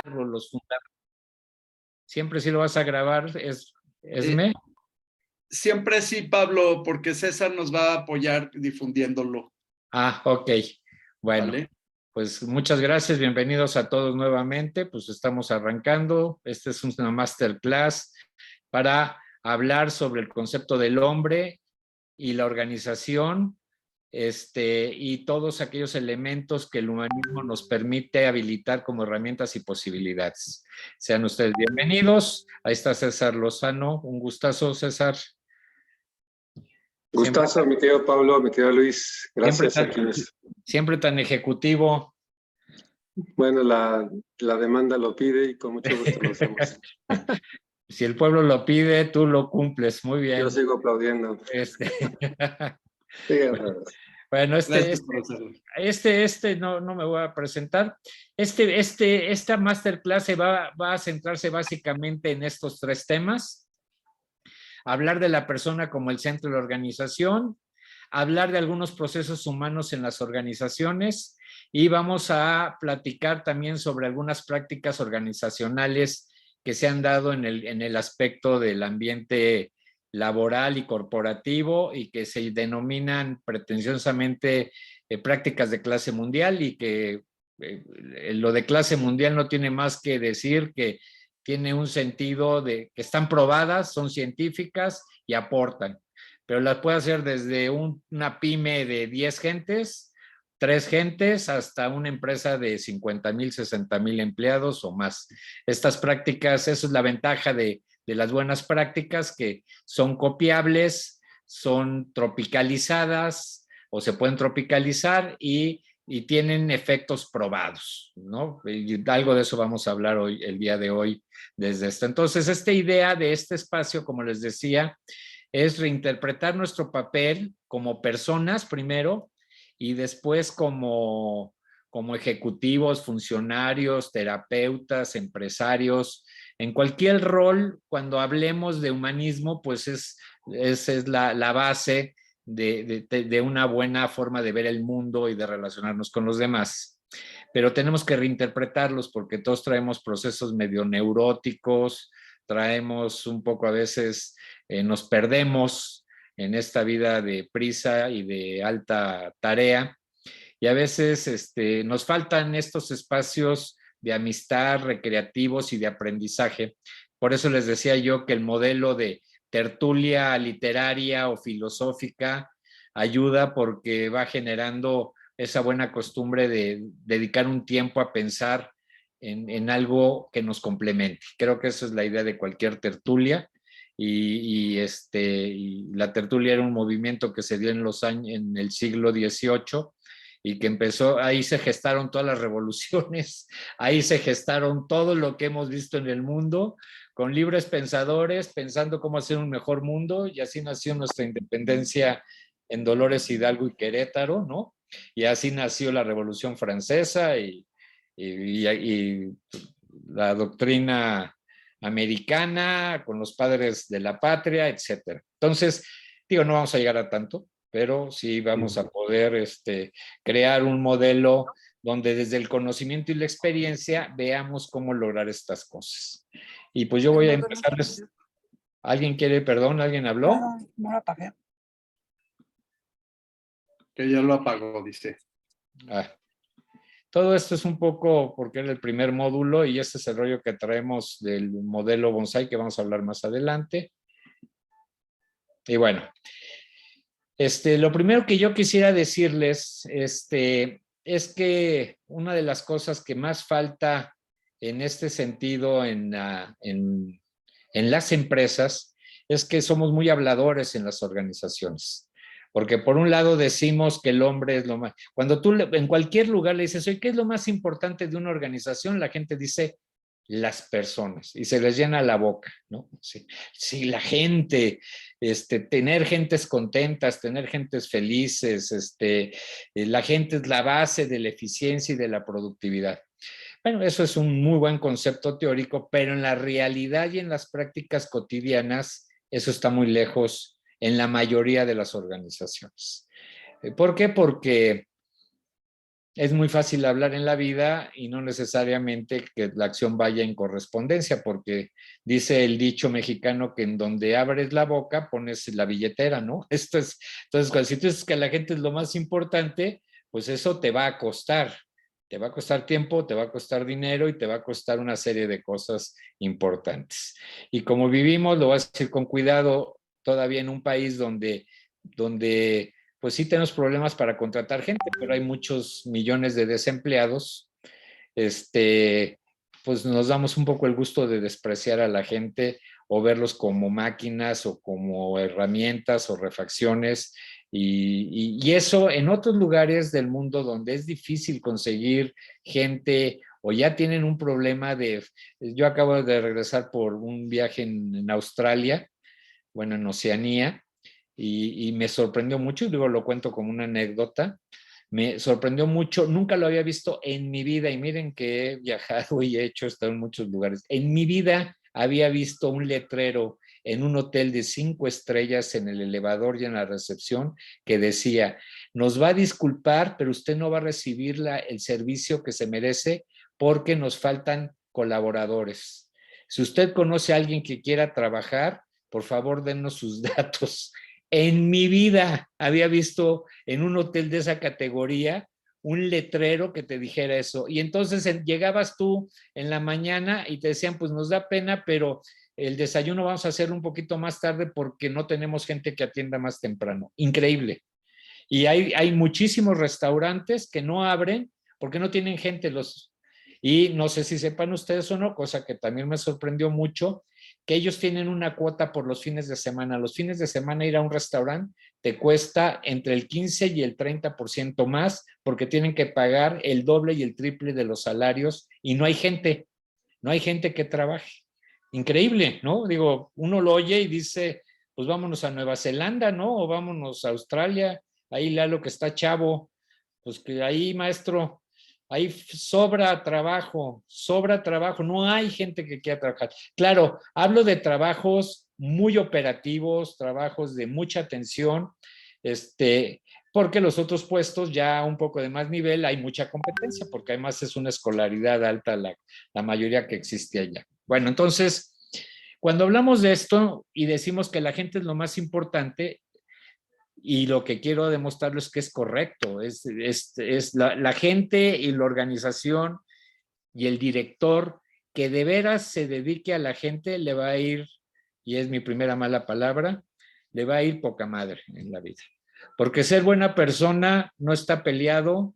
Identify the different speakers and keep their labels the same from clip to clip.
Speaker 1: los fundamentos. ¿Siempre sí lo vas a grabar, Esme?
Speaker 2: Siempre sí, Pablo, porque César nos va a apoyar difundiéndolo.
Speaker 1: Ah, ok. Bueno,
Speaker 2: ¿Vale?
Speaker 1: pues muchas gracias, bienvenidos a todos nuevamente. Pues estamos arrancando. Esta es una masterclass para hablar sobre el concepto del hombre y la organización, y todos aquellos elementos que el humanismo nos permite habilitar como herramientas y posibilidades. Sean ustedes bienvenidos. Ahí está César Lozano. Un gustazo, César.
Speaker 3: Gustazo, mi querido Pablo, mi querido Luis. Gracias a quienes.
Speaker 1: Siempre tan ejecutivo.
Speaker 3: Bueno, la demanda lo pide y con mucho gusto lo hacemos.
Speaker 1: Si el pueblo lo pide, tú lo cumples. Muy bien.
Speaker 3: Yo sigo aplaudiendo.
Speaker 1: Bueno, no me voy a presentar. Esta masterclass va a centrarse básicamente en estos tres temas. Hablar de la persona como el centro de la organización, hablar de algunos procesos humanos en las organizaciones y vamos a platicar también sobre algunas prácticas organizacionales que se han dado en el aspecto del ambiente laboral y corporativo y que se denominan pretenciosamente prácticas de clase mundial y que lo de clase mundial no tiene más que decir que tiene un sentido de que están probadas, son científicas y aportan, pero las puede hacer desde una pyme de 10 gentes, 3 gentes, hasta una empresa de 50,000, 60,000 empleados o más. Estas prácticas, esa es la ventaja de las buenas prácticas, que son copiables, son tropicalizadas o se pueden tropicalizar y tienen efectos probados, ¿no? Y algo de eso vamos a hablar hoy, el día de hoy, desde esto. Entonces, esta idea de este espacio, como les decía, es reinterpretar nuestro papel como personas primero y después como ejecutivos, funcionarios, terapeutas, empresarios. En cualquier rol, cuando hablemos de humanismo, pues esa es la base de una buena forma de ver el mundo y de relacionarnos con los demás. Pero tenemos que reinterpretarlos porque todos traemos procesos medio neuróticos, traemos un poco a veces, nos perdemos en esta vida de prisa y de alta tarea y a veces nos faltan estos espacios de amistad, recreativos y de aprendizaje. Por eso les decía yo que el modelo de tertulia literaria o filosófica ayuda porque va generando esa buena costumbre de dedicar un tiempo a pensar en algo que nos complemente. Creo que esa es la idea de cualquier tertulia y la tertulia era un movimiento que se dio en el siglo XVIII y que empezó, ahí se gestaron todas las revoluciones, ahí se gestaron todo lo que hemos visto en el mundo, con libres pensadores, pensando cómo hacer un mejor mundo, y así nació nuestra independencia en Dolores Hidalgo y Querétaro, ¿no? Y así nació la Revolución Francesa y la doctrina americana con los padres de la patria, etcétera. Entonces, no vamos a llegar a tanto, pero sí vamos a poder crear un modelo donde desde el conocimiento y la experiencia veamos cómo lograr estas cosas. Y pues yo voy a empezarles. ¿Alguien quiere, perdón, alguien habló?
Speaker 4: No lo apagué.
Speaker 2: Que ya lo apagó, dice.
Speaker 1: Todo esto es un poco porque era el primer módulo y este es el rollo que traemos del modelo Bonsai que vamos a hablar más adelante. Y bueno, lo primero que yo quisiera decirles es que una de las cosas que más falta en este sentido en las empresas es que somos muy habladores en las organizaciones. Porque por un lado decimos que el hombre es lo más... Cuando tú en cualquier lugar le dices, oye, ¿qué es lo más importante de una organización? La gente dice las personas y se les llena la boca, ¿no? Sí, la gente, tener gentes contentas, tener gentes felices, la gente es la base de la eficiencia y de la productividad. Bueno, eso es un muy buen concepto teórico, pero en la realidad y en las prácticas cotidianas, eso está muy lejos en la mayoría de las organizaciones. ¿Por qué? Porque es muy fácil hablar en la vida y no necesariamente que la acción vaya en correspondencia, porque dice el dicho mexicano que en donde abres la boca pones la billetera, ¿no? Entonces, si tú dices que a la gente es lo más importante, pues eso te va a costar. Te va a costar tiempo, te va a costar dinero y te va a costar una serie de cosas importantes. Y como vivimos, lo voy a decir con cuidado, todavía en un país donde pues sí tenemos problemas para contratar gente, pero hay muchos millones de desempleados, pues nos damos un poco el gusto de despreciar a la gente o verlos como máquinas o como herramientas o refacciones. Y eso en otros lugares del mundo donde es difícil conseguir gente o ya tienen un problema de... Yo acabo de regresar por un viaje en Australia, bueno, en Oceanía, y me sorprendió mucho, y digo, lo cuento como una anécdota, me sorprendió mucho, nunca lo había visto en mi vida, y miren que he viajado y he estado en muchos lugares, en mi vida había visto un letrero en un hotel de 5 estrellas en el elevador y en la recepción que decía, nos va a disculpar, pero usted no va a recibir el servicio que se merece porque nos faltan colaboradores. Si usted conoce a alguien que quiera trabajar, por favor, denos sus datos. En mi vida había visto en un hotel de esa categoría un letrero que te dijera eso. Y entonces llegabas tú en la mañana y te decían, pues nos da pena, pero el desayuno vamos a hacerlo un poquito más tarde porque no tenemos gente que atienda más temprano. Increíble. Y hay muchísimos restaurantes que no abren porque no tienen gente. Y no sé si sepan ustedes o no, cosa que también me sorprendió mucho, que ellos tienen una cuota por los fines de semana. Los fines de semana ir a un restaurante te cuesta entre el 15 y el 30% más porque tienen que pagar el doble y el triple de los salarios y no hay gente que trabaje. Increíble, ¿no? Digo, uno lo oye y dice, pues vámonos a Nueva Zelanda, ¿no? O vámonos a Australia, ahí Lalo que está chavo, pues que ahí, maestro, ahí sobra trabajo, no hay gente que quiera trabajar. Claro, hablo de trabajos muy operativos, trabajos de mucha atención, porque los otros puestos ya un poco de más nivel hay mucha competencia, porque además es una escolaridad alta la mayoría que existe allá. Bueno, entonces, cuando hablamos de esto y decimos que la gente es lo más importante, y lo que quiero demostrarles es que es correcto, es la gente y la organización y el director que de veras se dedique a la gente le va a ir, y es mi primera mala palabra, le va a ir poca madre en la vida. Porque ser buena persona no está peleado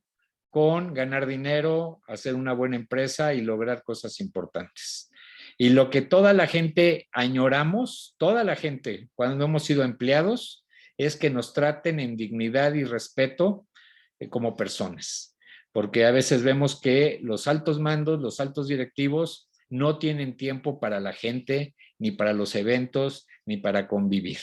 Speaker 1: con ganar dinero, hacer una buena empresa y lograr cosas importantes. Y lo que toda la gente añoramos, toda la gente, cuando hemos sido empleados, es que nos traten en dignidad y respeto como personas. Porque a veces vemos que los altos mandos, los altos directivos, no tienen tiempo para la gente, ni para los eventos, ni para convivir.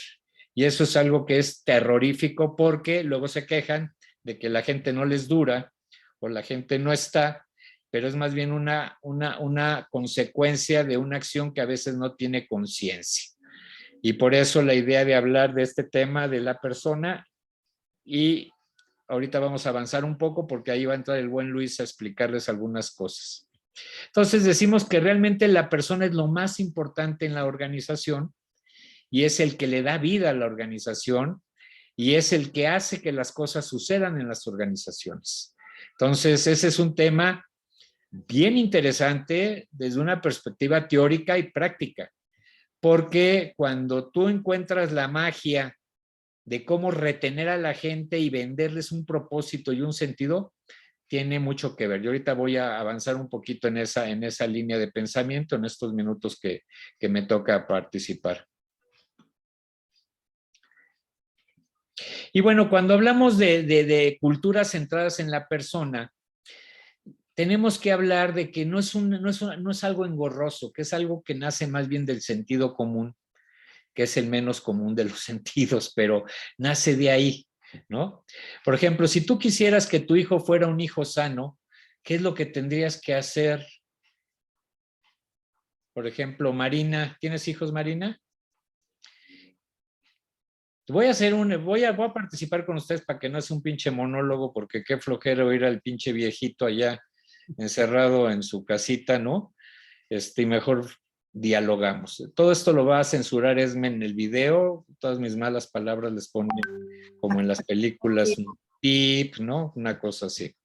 Speaker 1: Y eso es algo que es terrorífico porque luego se quejan de que la gente no les dura o la gente no está, pero es más bien una consecuencia de una acción que a veces no tiene conciencia. Y por eso la idea de hablar de este tema de la persona, y ahorita vamos a avanzar un poco porque ahí va a entrar el buen Luis a explicarles algunas cosas. Entonces decimos que realmente la persona es lo más importante en la organización y es el que le da vida a la organización y es el que hace que las cosas sucedan en las organizaciones. Entonces ese es un tema bien interesante desde una perspectiva teórica y práctica, porque cuando tú encuentras la magia de cómo retener a la gente y venderles un propósito y un sentido, tiene mucho que ver. Yo ahorita voy a avanzar un poquito en esa línea de pensamiento en estos minutos que me toca participar. Y bueno, cuando hablamos de culturas centradas en la persona, tenemos que hablar de que no es algo engorroso, que es algo que nace más bien del sentido común, que es el menos común de los sentidos, pero nace de ahí, ¿no? Por ejemplo, si tú quisieras que tu hijo fuera un hijo sano, ¿qué es lo que tendrías que hacer? Por ejemplo, Marina, ¿tienes hijos, Marina? Voy a participar con ustedes para que no sea un pinche monólogo, porque qué flojera oír al pinche viejito allá encerrado en su casita, ¿no? Y mejor dialogamos. Todo esto lo va a censurar Esme en el video, todas mis malas palabras les ponen como en las películas un tip, ¿no? Una cosa así.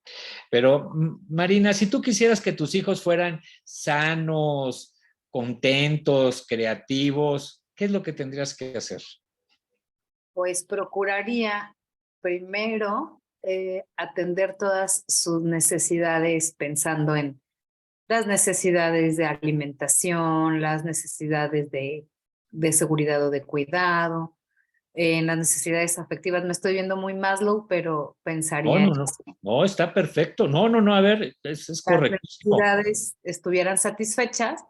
Speaker 1: Pero Marina, si tú quisieras que tus hijos fueran sanos, contentos, creativos, ¿qué es lo que tendrías que hacer?
Speaker 4: Pues procuraría primero atender todas sus necesidades pensando en las necesidades de alimentación, las necesidades de seguridad o de cuidado, en las necesidades afectivas. Me estoy viendo muy Maslow, pero pensaría en
Speaker 1: No, no, está perfecto. No, a ver, es correcto.
Speaker 4: las necesidades estuvieran satisfechas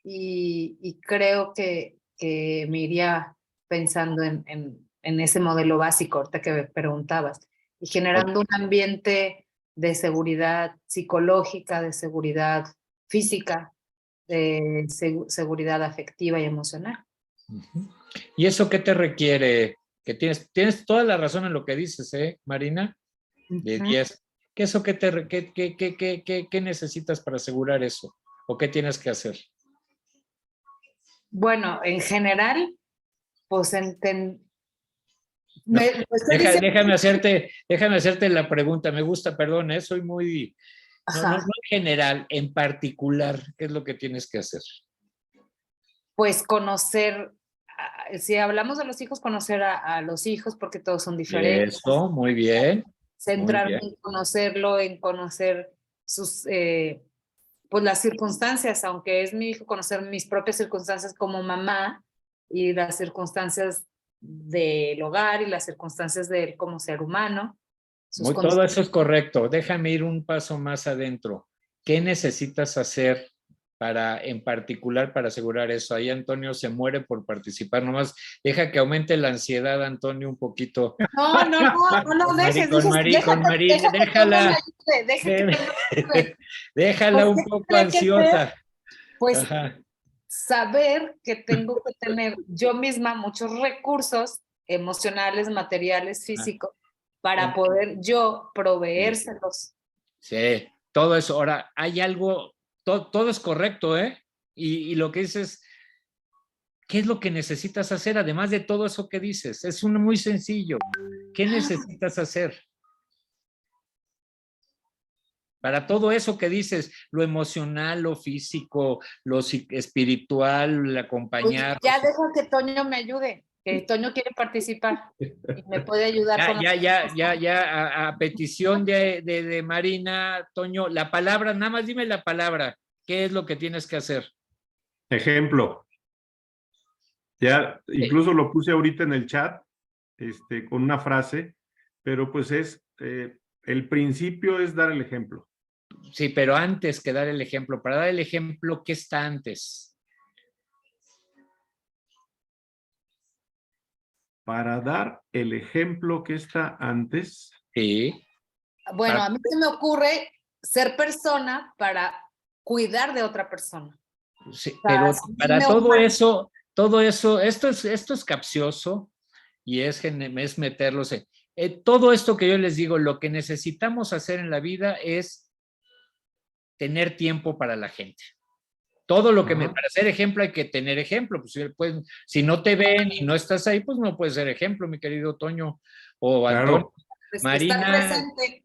Speaker 4: y creo que me iría pensando en ese modelo básico, ahorita que me preguntabas, y generando un ambiente de seguridad psicológica, de seguridad física, de seguridad afectiva y emocional.
Speaker 1: ¿Y eso qué te requiere? Que tienes toda la razón en lo que dices, Marina? De 10. ¿Qué eso qué necesitas para asegurar eso? ¿O qué tienes que hacer?
Speaker 4: Bueno, en general, pues
Speaker 1: déjame hacerte la pregunta. Me gusta, perdón, soy muy... No en general, en particular, ¿qué es lo que tienes que hacer?
Speaker 4: Pues conocer, si hablamos de los hijos, conocer a los hijos porque todos son diferentes.
Speaker 1: Eso, muy bien.
Speaker 4: Centrarme en conocerlo, en conocer sus, pues las circunstancias, aunque es mi hijo, conocer mis propias circunstancias como mamá y las circunstancias del hogar y las circunstancias de él como ser humano.
Speaker 1: Todo eso es correcto. Déjame ir un paso más adentro. ¿Qué necesitas hacer en particular para asegurar eso? Ahí Antonio se muere por participar. Nomás deja que aumente la ansiedad, Antonio, un poquito.
Speaker 4: No dejes.
Speaker 1: Déjala un poco ansiosa.
Speaker 4: Pues saber que tengo que tener yo misma muchos recursos emocionales, materiales, físicos, para poder yo proveérselos.
Speaker 1: Sí, todo eso. Ahora, hay algo, todo es correcto, Y lo que dices, ¿qué es lo que necesitas hacer? Además de todo eso que dices, es muy sencillo. ¿Qué necesitas hacer? Para todo eso que dices, lo emocional, lo físico, lo espiritual, el acompañar.
Speaker 4: Pues ya dejo que Toño me ayude. Que Toño quiere participar y me puede ayudar.
Speaker 1: A petición de Marina, Toño, la palabra, nada más dime la palabra. ¿Qué es lo que tienes que hacer?
Speaker 5: Ejemplo. Ya incluso lo puse ahorita en el chat, con una frase, pero pues el principio es dar el ejemplo.
Speaker 1: Sí, pero antes que dar el ejemplo, para dar el ejemplo, ¿qué está antes?
Speaker 5: Para dar el ejemplo que está antes.
Speaker 1: Sí.
Speaker 4: Bueno, a mí se me ocurre ser persona para cuidar de otra persona.
Speaker 1: Sí, pero para todo eso, esto es capcioso y es meterlos en... todo esto que yo les digo, lo que necesitamos hacer en la vida es tener tiempo para la gente. Todo lo que para ser ejemplo hay que tener ejemplo. Pues, si no te ven y no estás ahí, pues no puedes ser ejemplo, mi querido Toño o Antonio.
Speaker 4: Pues
Speaker 1: Marina,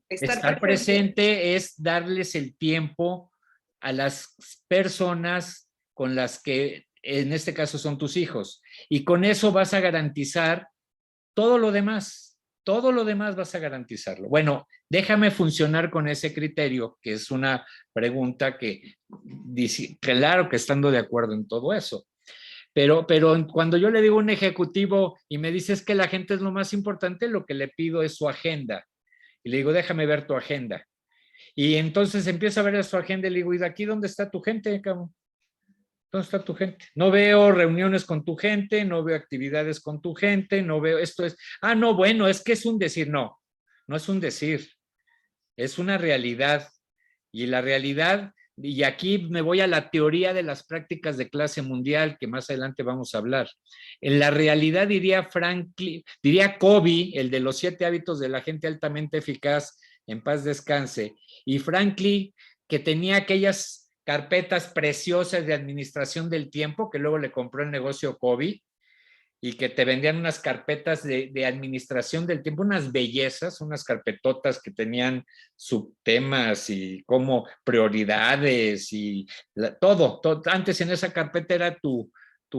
Speaker 1: estar presente es darles el tiempo a las personas con las que en este caso son tus hijos. Y con eso vas a garantizar todo lo demás. Todo lo demás vas a garantizarlo. Bueno, déjame funcionar con ese criterio, que es una pregunta que dice, claro que estando de acuerdo en todo eso. Pero cuando yo le digo a un ejecutivo y me dice es que la gente es lo más importante, lo que le pido es su agenda. Y le digo, déjame ver tu agenda. Y entonces empieza a ver su agenda y le digo, ¿y de aquí dónde está tu gente, cabrón? ¿Dónde está tu gente? No veo reuniones con tu gente, no veo actividades con tu gente, no veo esto es, no, bueno, es que es un decir, no es un decir, es una realidad. Y la realidad y aquí me voy a la teoría de las prácticas de clase mundial, que más adelante vamos a hablar. En la realidad, diría Covey, el de los 7 hábitos de la gente altamente eficaz, en paz descanse, y Franklin, que tenía aquellas carpetas preciosas de administración del tiempo, que luego le compró el negocio Covey, y que te vendían unas carpetas de administración del tiempo, unas bellezas, unas carpetotas que tenían subtemas y como prioridades y todo. Antes en esa carpeta era tu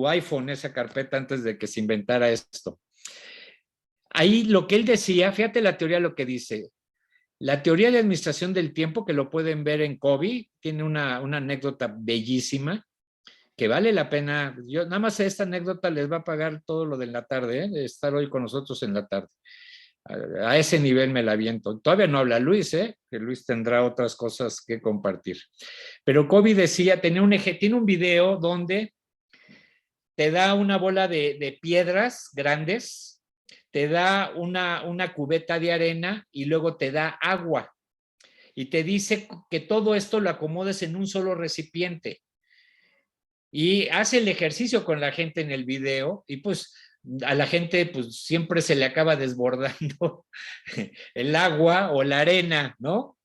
Speaker 1: iPhone, esa carpeta antes de que se inventara esto. Ahí lo que él decía, fíjate la teoría lo que dice. La teoría de administración del tiempo, que lo pueden ver en Covey, tiene una anécdota bellísima, que vale la pena. Yo nada más esta anécdota les va a pagar todo lo de la tarde, de estar hoy con nosotros en la tarde. A ese nivel me la aviento. Todavía no habla Luis, que Luis tendrá otras cosas que compartir. Pero Covey decía, tiene un video donde te da una bola de piedras grandes, te da una cubeta de arena y luego te da agua. Y te dice que todo esto lo acomodes en un solo recipiente. Y hace el ejercicio con la gente en el video y pues a la gente pues siempre se le acaba desbordando el agua o la arena, ¿no?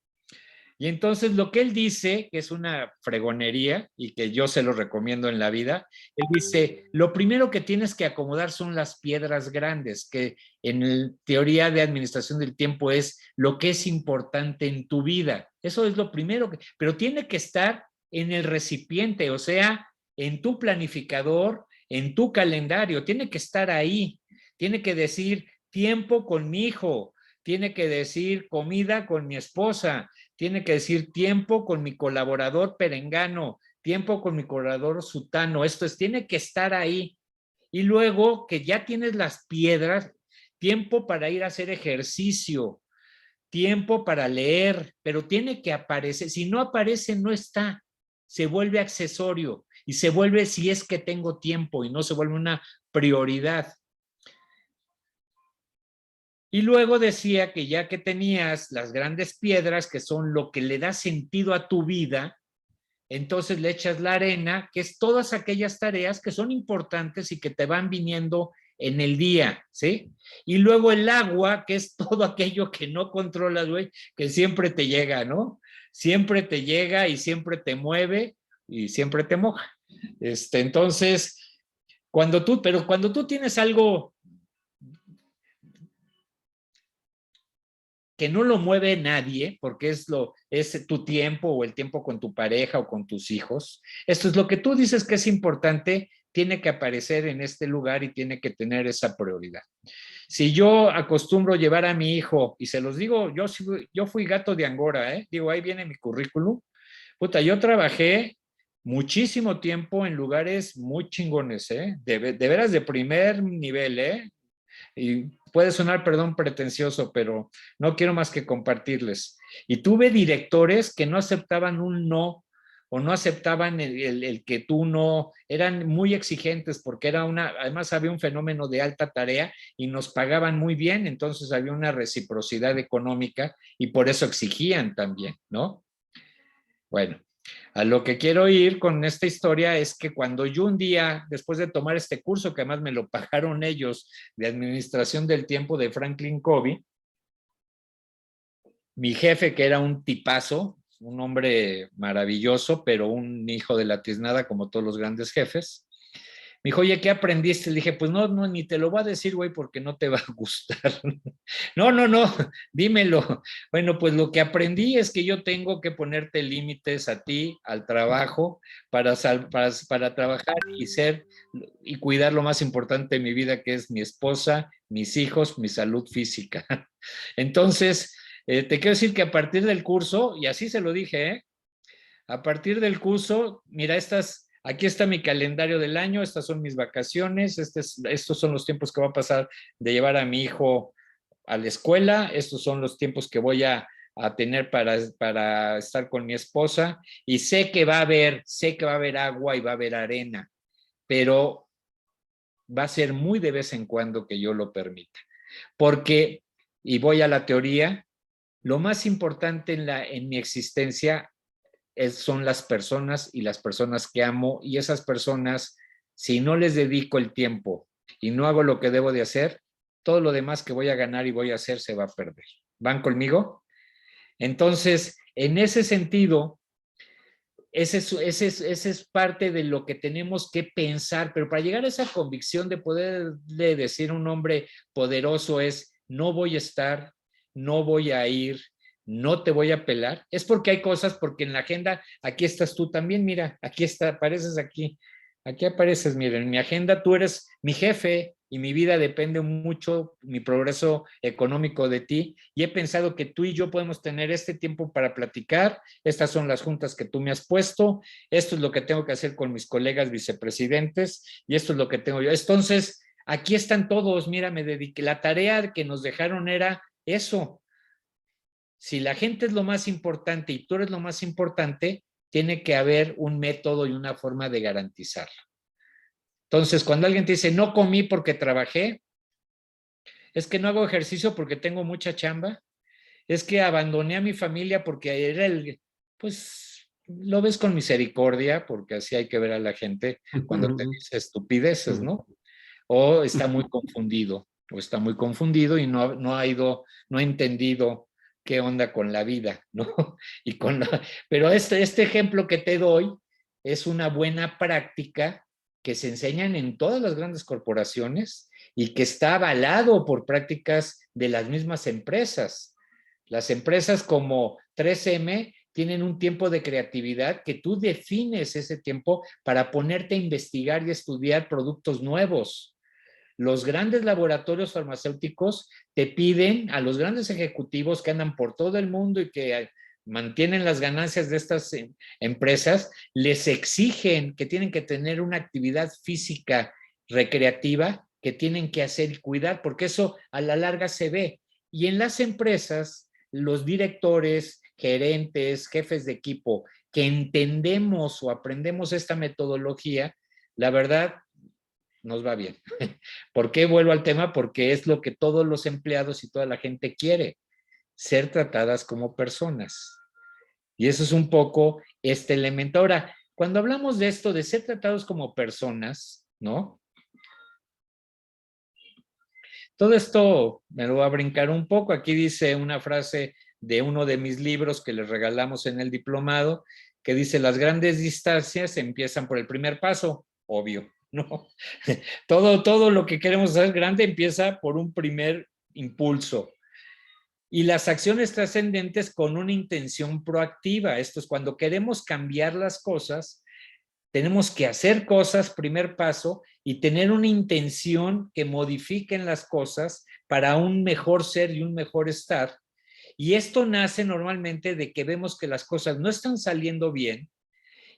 Speaker 1: Y entonces lo que él dice, que es una fregonería y que yo se lo recomiendo en la vida, él dice, lo primero que tienes que acomodar son las piedras grandes, que en teoría de administración del tiempo es lo que es importante en tu vida. Eso es lo primero, pero tiene que estar en el recipiente, o sea, en tu planificador, en tu calendario, tiene que estar ahí, tiene que decir tiempo con mi hijo, tiene que decir comida con mi esposa, tiene que decir tiempo con mi colaborador perengano, tiempo con mi colaborador sutano, esto es, tiene que estar ahí. Y luego que ya tienes las piedras, tiempo para ir a hacer ejercicio, tiempo para leer, pero tiene que aparecer, si no aparece no está, se vuelve accesorio y se vuelve si es que tengo tiempo y no se vuelve una prioridad. Y luego decía que ya que tenías las grandes piedras, que son lo que le da sentido a tu vida, entonces le echas la arena, que es todas aquellas tareas que son importantes y que te van viniendo en el día, ¿sí? Y luego el agua, que es todo aquello que no controlas, güey, que siempre te llega, ¿no? Siempre te llega y siempre te mueve y siempre te moja. Entonces, cuando tú tienes algo que no lo mueve nadie, porque es tu tiempo o el tiempo con tu pareja o con tus hijos, esto es lo que tú dices que es importante, tiene que aparecer en este lugar y tiene que tener esa prioridad. Si yo acostumbro llevar a mi hijo, y se los digo, yo fui gato de Angora, digo, ahí viene mi currículum, puta, yo trabajé muchísimo tiempo en lugares muy chingones, de veras de primer nivel, y puede sonar, perdón, pretencioso, pero no quiero más que compartirles. Y tuve directores que no aceptaban un no o no aceptaban el que tú no, eran muy exigentes porque además había un fenómeno de alta tarea y nos pagaban muy bien, entonces había una reciprocidad económica y por eso exigían también, ¿no? Bueno, a lo que quiero ir con esta historia es que cuando yo un día, después de tomar este curso, que además me lo pagaron ellos, de administración del tiempo de Franklin Covey, mi jefe, que era un tipazo, un hombre maravilloso, pero un hijo de la tiznada como todos los grandes jefes, me dijo, oye, ¿qué aprendiste? Le dije, pues no, ni te lo voy a decir, güey, porque no te va a gustar. No, dímelo. Bueno, pues lo que aprendí es que yo tengo que ponerte límites a ti, al trabajo, para trabajar y cuidar lo más importante de mi vida, que es mi esposa, mis hijos, mi salud física. Entonces, te quiero decir que a partir del curso, y así se lo dije, a partir del curso, mira, aquí está mi calendario del año, estas son mis vacaciones, estos son los tiempos que voy a pasar de llevar a mi hijo a la escuela, estos son los tiempos que voy a tener para estar con mi esposa, y sé que va a haber agua y va a haber arena, pero va a ser muy de vez en cuando que yo lo permita. Porque, y voy a la teoría, lo más importante en mi existencia son las personas y las personas que amo, y esas personas, si no les dedico el tiempo y no hago lo que debo de hacer, todo lo demás que voy a ganar y voy a hacer se va a perder. ¿Van conmigo? Entonces, en ese sentido, ese es parte de lo que tenemos que pensar, pero para llegar a esa convicción de poderle decir a un hombre poderoso es, no voy a estar, no voy a ir, no te voy a pelar, es porque hay cosas, porque en la agenda, aquí estás tú también, mira, aquí está, apareces aquí apareces, miren, en mi agenda tú eres mi jefe y mi vida depende mucho, mi progreso económico de ti, y he pensado que tú y yo podemos tener este tiempo para platicar, estas son las juntas que tú me has puesto, esto es lo que tengo que hacer con mis colegas vicepresidentes, y esto es lo que tengo yo. Entonces, aquí están todos, mira, me dediqué, la tarea que nos dejaron era eso. Si la gente es lo más importante y tú eres lo más importante, tiene que haber un método y una forma de garantizarlo. Entonces, cuando alguien te dice, no comí porque trabajé, es que no hago ejercicio porque tengo mucha chamba, es que abandoné a mi familia porque era pues lo ves con misericordia, porque así hay que ver a la gente cuando te dice estupideces, ¿no? O está muy confundido y no ha entendido qué onda con la vida, ¿no? Pero este ejemplo que te doy es una buena práctica que se enseñan en todas las grandes corporaciones y que está avalado por prácticas de las mismas empresas. Las empresas como 3M tienen un tiempo de creatividad que tú defines ese tiempo para ponerte a investigar y estudiar productos nuevos. Los grandes laboratorios farmacéuticos te piden a los grandes ejecutivos que andan por todo el mundo y que mantienen las ganancias de estas empresas, les exigen que tienen que tener una actividad física recreativa que tienen que hacer y cuidar, porque eso a la larga se ve. Y en las empresas, los directores, gerentes, jefes de equipo, que entendemos o aprendemos esta metodología, la verdad, nos va bien. ¿Por qué vuelvo al tema? Porque es lo que todos los empleados y toda la gente quiere, ser tratadas como personas. Y eso es un poco este elemento. Ahora, cuando hablamos de esto, de ser tratados como personas, ¿no? Todo esto me lo voy a brincar un poco. Aquí dice una frase de uno de mis libros que les regalamos en el diplomado, que dice, las grandes distancias empiezan por el primer paso, obvio, ¿no? Todo lo que queremos hacer grande empieza por un primer impulso. Y las acciones trascendentes con una intención proactiva. Esto es cuando queremos cambiar las cosas, tenemos que hacer cosas, primer paso, y tener una intención que modifiquen las cosas para un mejor ser y un mejor estar. Y esto nace normalmente de que vemos que las cosas no están saliendo bien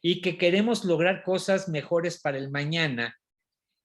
Speaker 1: y que queremos lograr cosas mejores para el mañana.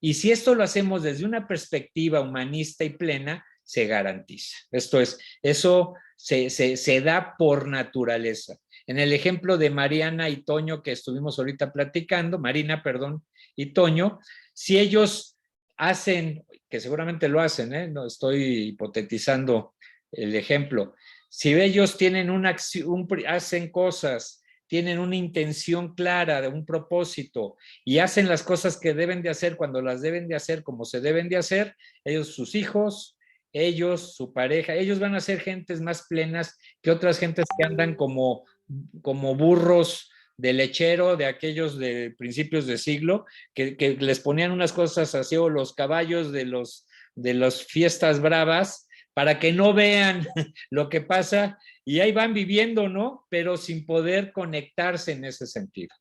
Speaker 1: Y si esto lo hacemos desde una perspectiva humanista y plena, se garantiza. Esto es, eso se da por naturaleza. En el ejemplo de Mariana y Toño que estuvimos ahorita platicando, Marina, perdón, y Toño, si ellos hacen, que seguramente lo hacen, no estoy hipotetizando el ejemplo, si ellos tienen una acción, hacen cosas, tienen una intención clara de un propósito y hacen las cosas que deben de hacer cuando las deben de hacer, como se deben de hacer, ellos, sus hijos, ellos, su pareja, ellos van a ser gentes más plenas que otras gentes que andan como burros de lechero, de aquellos de principios de siglo, que les ponían unas cosas así, o los caballos de las fiestas bravas, para que no vean lo que pasa, y ahí van viviendo, ¿no? Pero sin poder conectarse en ese sentido.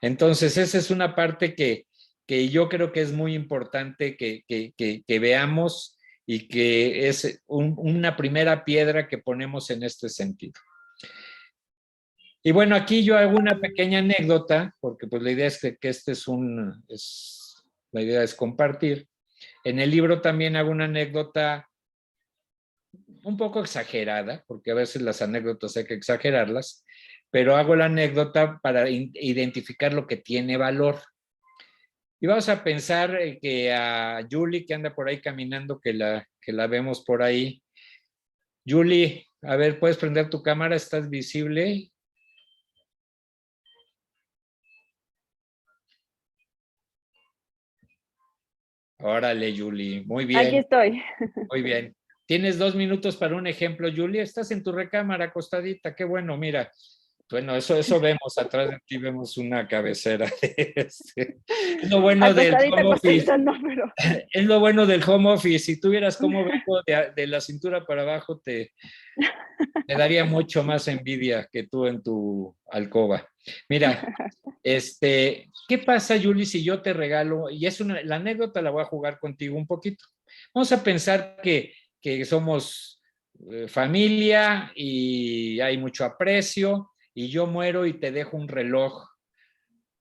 Speaker 1: Entonces, esa es una parte que yo creo que es muy importante que veamos y que es una primera piedra que ponemos en este sentido. Y bueno, aquí yo hago una pequeña anécdota, porque pues la idea es que la idea es compartir. En el libro también hago una anécdota un poco exagerada, porque a veces las anécdotas hay que exagerarlas, pero hago la anécdota para identificar lo que tiene valor. Y vamos a pensar que a Julie, que anda por ahí caminando, que la vemos por ahí. Julie, a ver, ¿puedes prender tu cámara? ¿Estás visible? Órale, Julie, muy
Speaker 6: Aquí
Speaker 1: bien,
Speaker 6: estoy.
Speaker 1: muy bien. Tienes 2 minutos para un ejemplo, Julie. Estás en tu recámara acostadita, qué bueno, mira. Bueno, eso vemos, atrás de ti vemos una cabecera. Es lo bueno del
Speaker 6: Acostadita,
Speaker 1: home office.
Speaker 6: acostadita, no, pero
Speaker 1: Es lo bueno del home office. Si tuvieras cómo vengo de la cintura para abajo, te daría mucho más envidia que tú en tu alcoba. Mira, ¿qué pasa, Julie, si yo te regalo? Y la anécdota la voy a jugar contigo un poquito. Vamos a pensar que somos familia y hay mucho aprecio y yo muero y te dejo un reloj.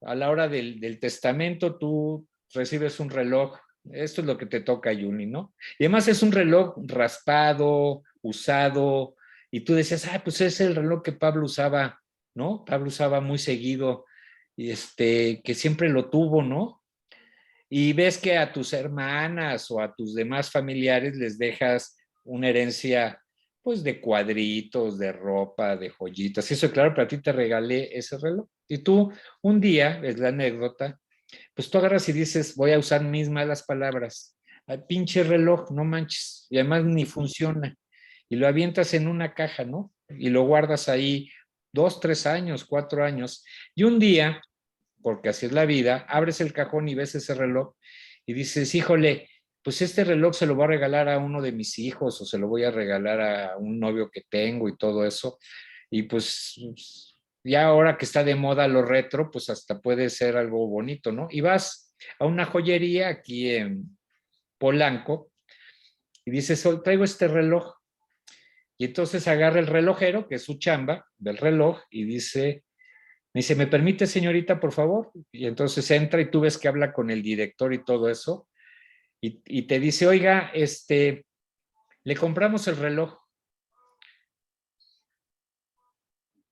Speaker 1: A la hora del testamento tú recibes un reloj. Esto es lo que te toca, Julie, ¿no? Y además es un reloj raspado, usado, y tú decías, pues es el reloj que Pablo usaba, ¿no? Pablo usaba muy seguido, y que siempre lo tuvo, ¿no? Y ves que a tus hermanas o a tus demás familiares les dejas una herencia, pues de cuadritos, de ropa, de joyitas. Eso, claro, para ti te regalé ese reloj. Y tú, un día, es la anécdota, pues tú agarras y dices, voy a usar mis malas palabras. Ay, pinche reloj, no manches. Y además ni funciona. Y lo avientas en una caja, ¿no? Y lo guardas ahí 2, 3 años, 4 años. Y un día, porque así es la vida, abres el cajón y ves ese reloj y dices, híjole, pues este reloj se lo voy a regalar a uno de mis hijos o se lo voy a regalar a un novio que tengo y todo eso. Y pues ya ahora que está de moda lo retro, pues hasta puede ser algo bonito, ¿no? Y vas a una joyería aquí en Polanco y dices, oh, traigo este reloj. Y entonces agarra el relojero, que es su chamba del reloj, y me dice, ¿me permite, señorita, por favor? Y entonces entra y tú ves que habla con el director y todo eso, y te dice, oiga, le compramos el reloj.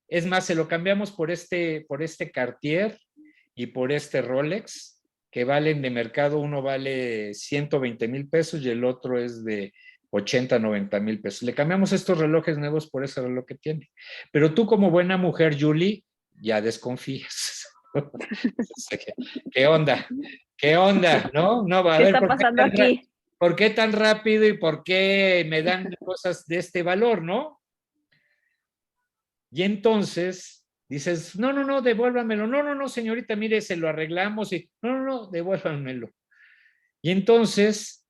Speaker 1: Es más, se lo cambiamos por este Cartier y por este Rolex, que valen de mercado, uno vale 120,000 pesos y el otro es de 80, 90,000 pesos. Le cambiamos estos relojes nuevos por ese reloj que tiene. Pero tú como buena mujer, Julie, ya desconfías. ¿Qué onda? ¿Qué onda? ¿No? No, a
Speaker 6: ¿qué
Speaker 1: ver,
Speaker 6: está pasando aquí?
Speaker 1: ¿por qué tan rápido y por qué me dan cosas de este valor, no? Y entonces dices, no, no, no, devuélvamelo. No, no, no, señorita, mire, se lo arreglamos y no, no, no, devuélvamelo. Y entonces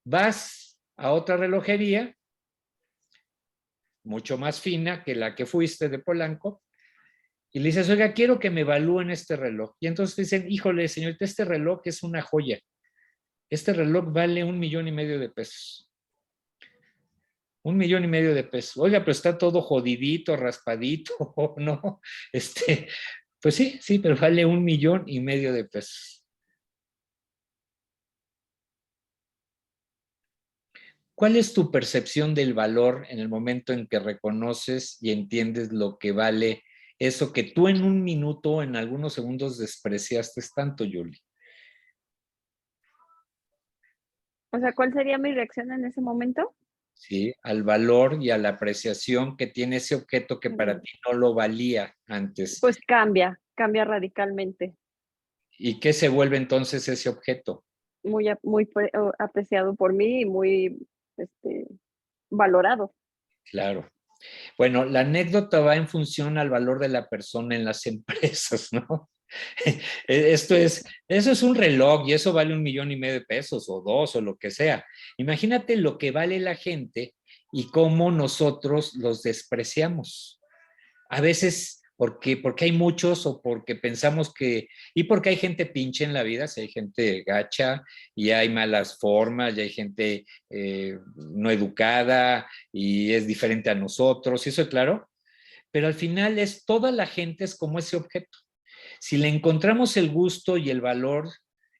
Speaker 1: vas a otra relojería, mucho más fina que la que fuiste de Polanco, y le dices, oiga, quiero que me evalúen este reloj. Y entonces dicen, híjole, señorita, este reloj es una joya. Este reloj vale 1,5 millones de pesos. 1,5 millones de pesos. Oiga, pero está todo jodidito, raspadito, ¿no? Pues sí, pero vale 1,5 millones de pesos. ¿Cuál es tu percepción del valor en el momento en que reconoces y entiendes lo que vale eso que tú en un minuto, en algunos segundos despreciaste tanto, Julie?
Speaker 6: O sea, ¿cuál sería mi reacción en ese momento?
Speaker 1: ¿Sí? Al valor y a la apreciación que tiene ese objeto que para ti no lo valía antes.
Speaker 6: Pues cambia radicalmente.
Speaker 1: ¿Y qué se vuelve entonces ese objeto?
Speaker 6: Muy apreciado por mí y muy valorado.
Speaker 1: Claro. Bueno, la anécdota va en función al valor de la persona en las empresas, ¿no? Eso es un reloj y eso vale 1,5 millones de pesos o 2 o lo que sea. Imagínate lo que vale la gente y cómo nosotros los despreciamos. A veces porque hay muchos o porque pensamos y porque hay gente pinche en la vida, si hay gente gacha y hay malas formas y hay gente no educada y es diferente a nosotros, y eso es claro, pero al final toda la gente es como ese objeto. Si le encontramos el gusto y el valor,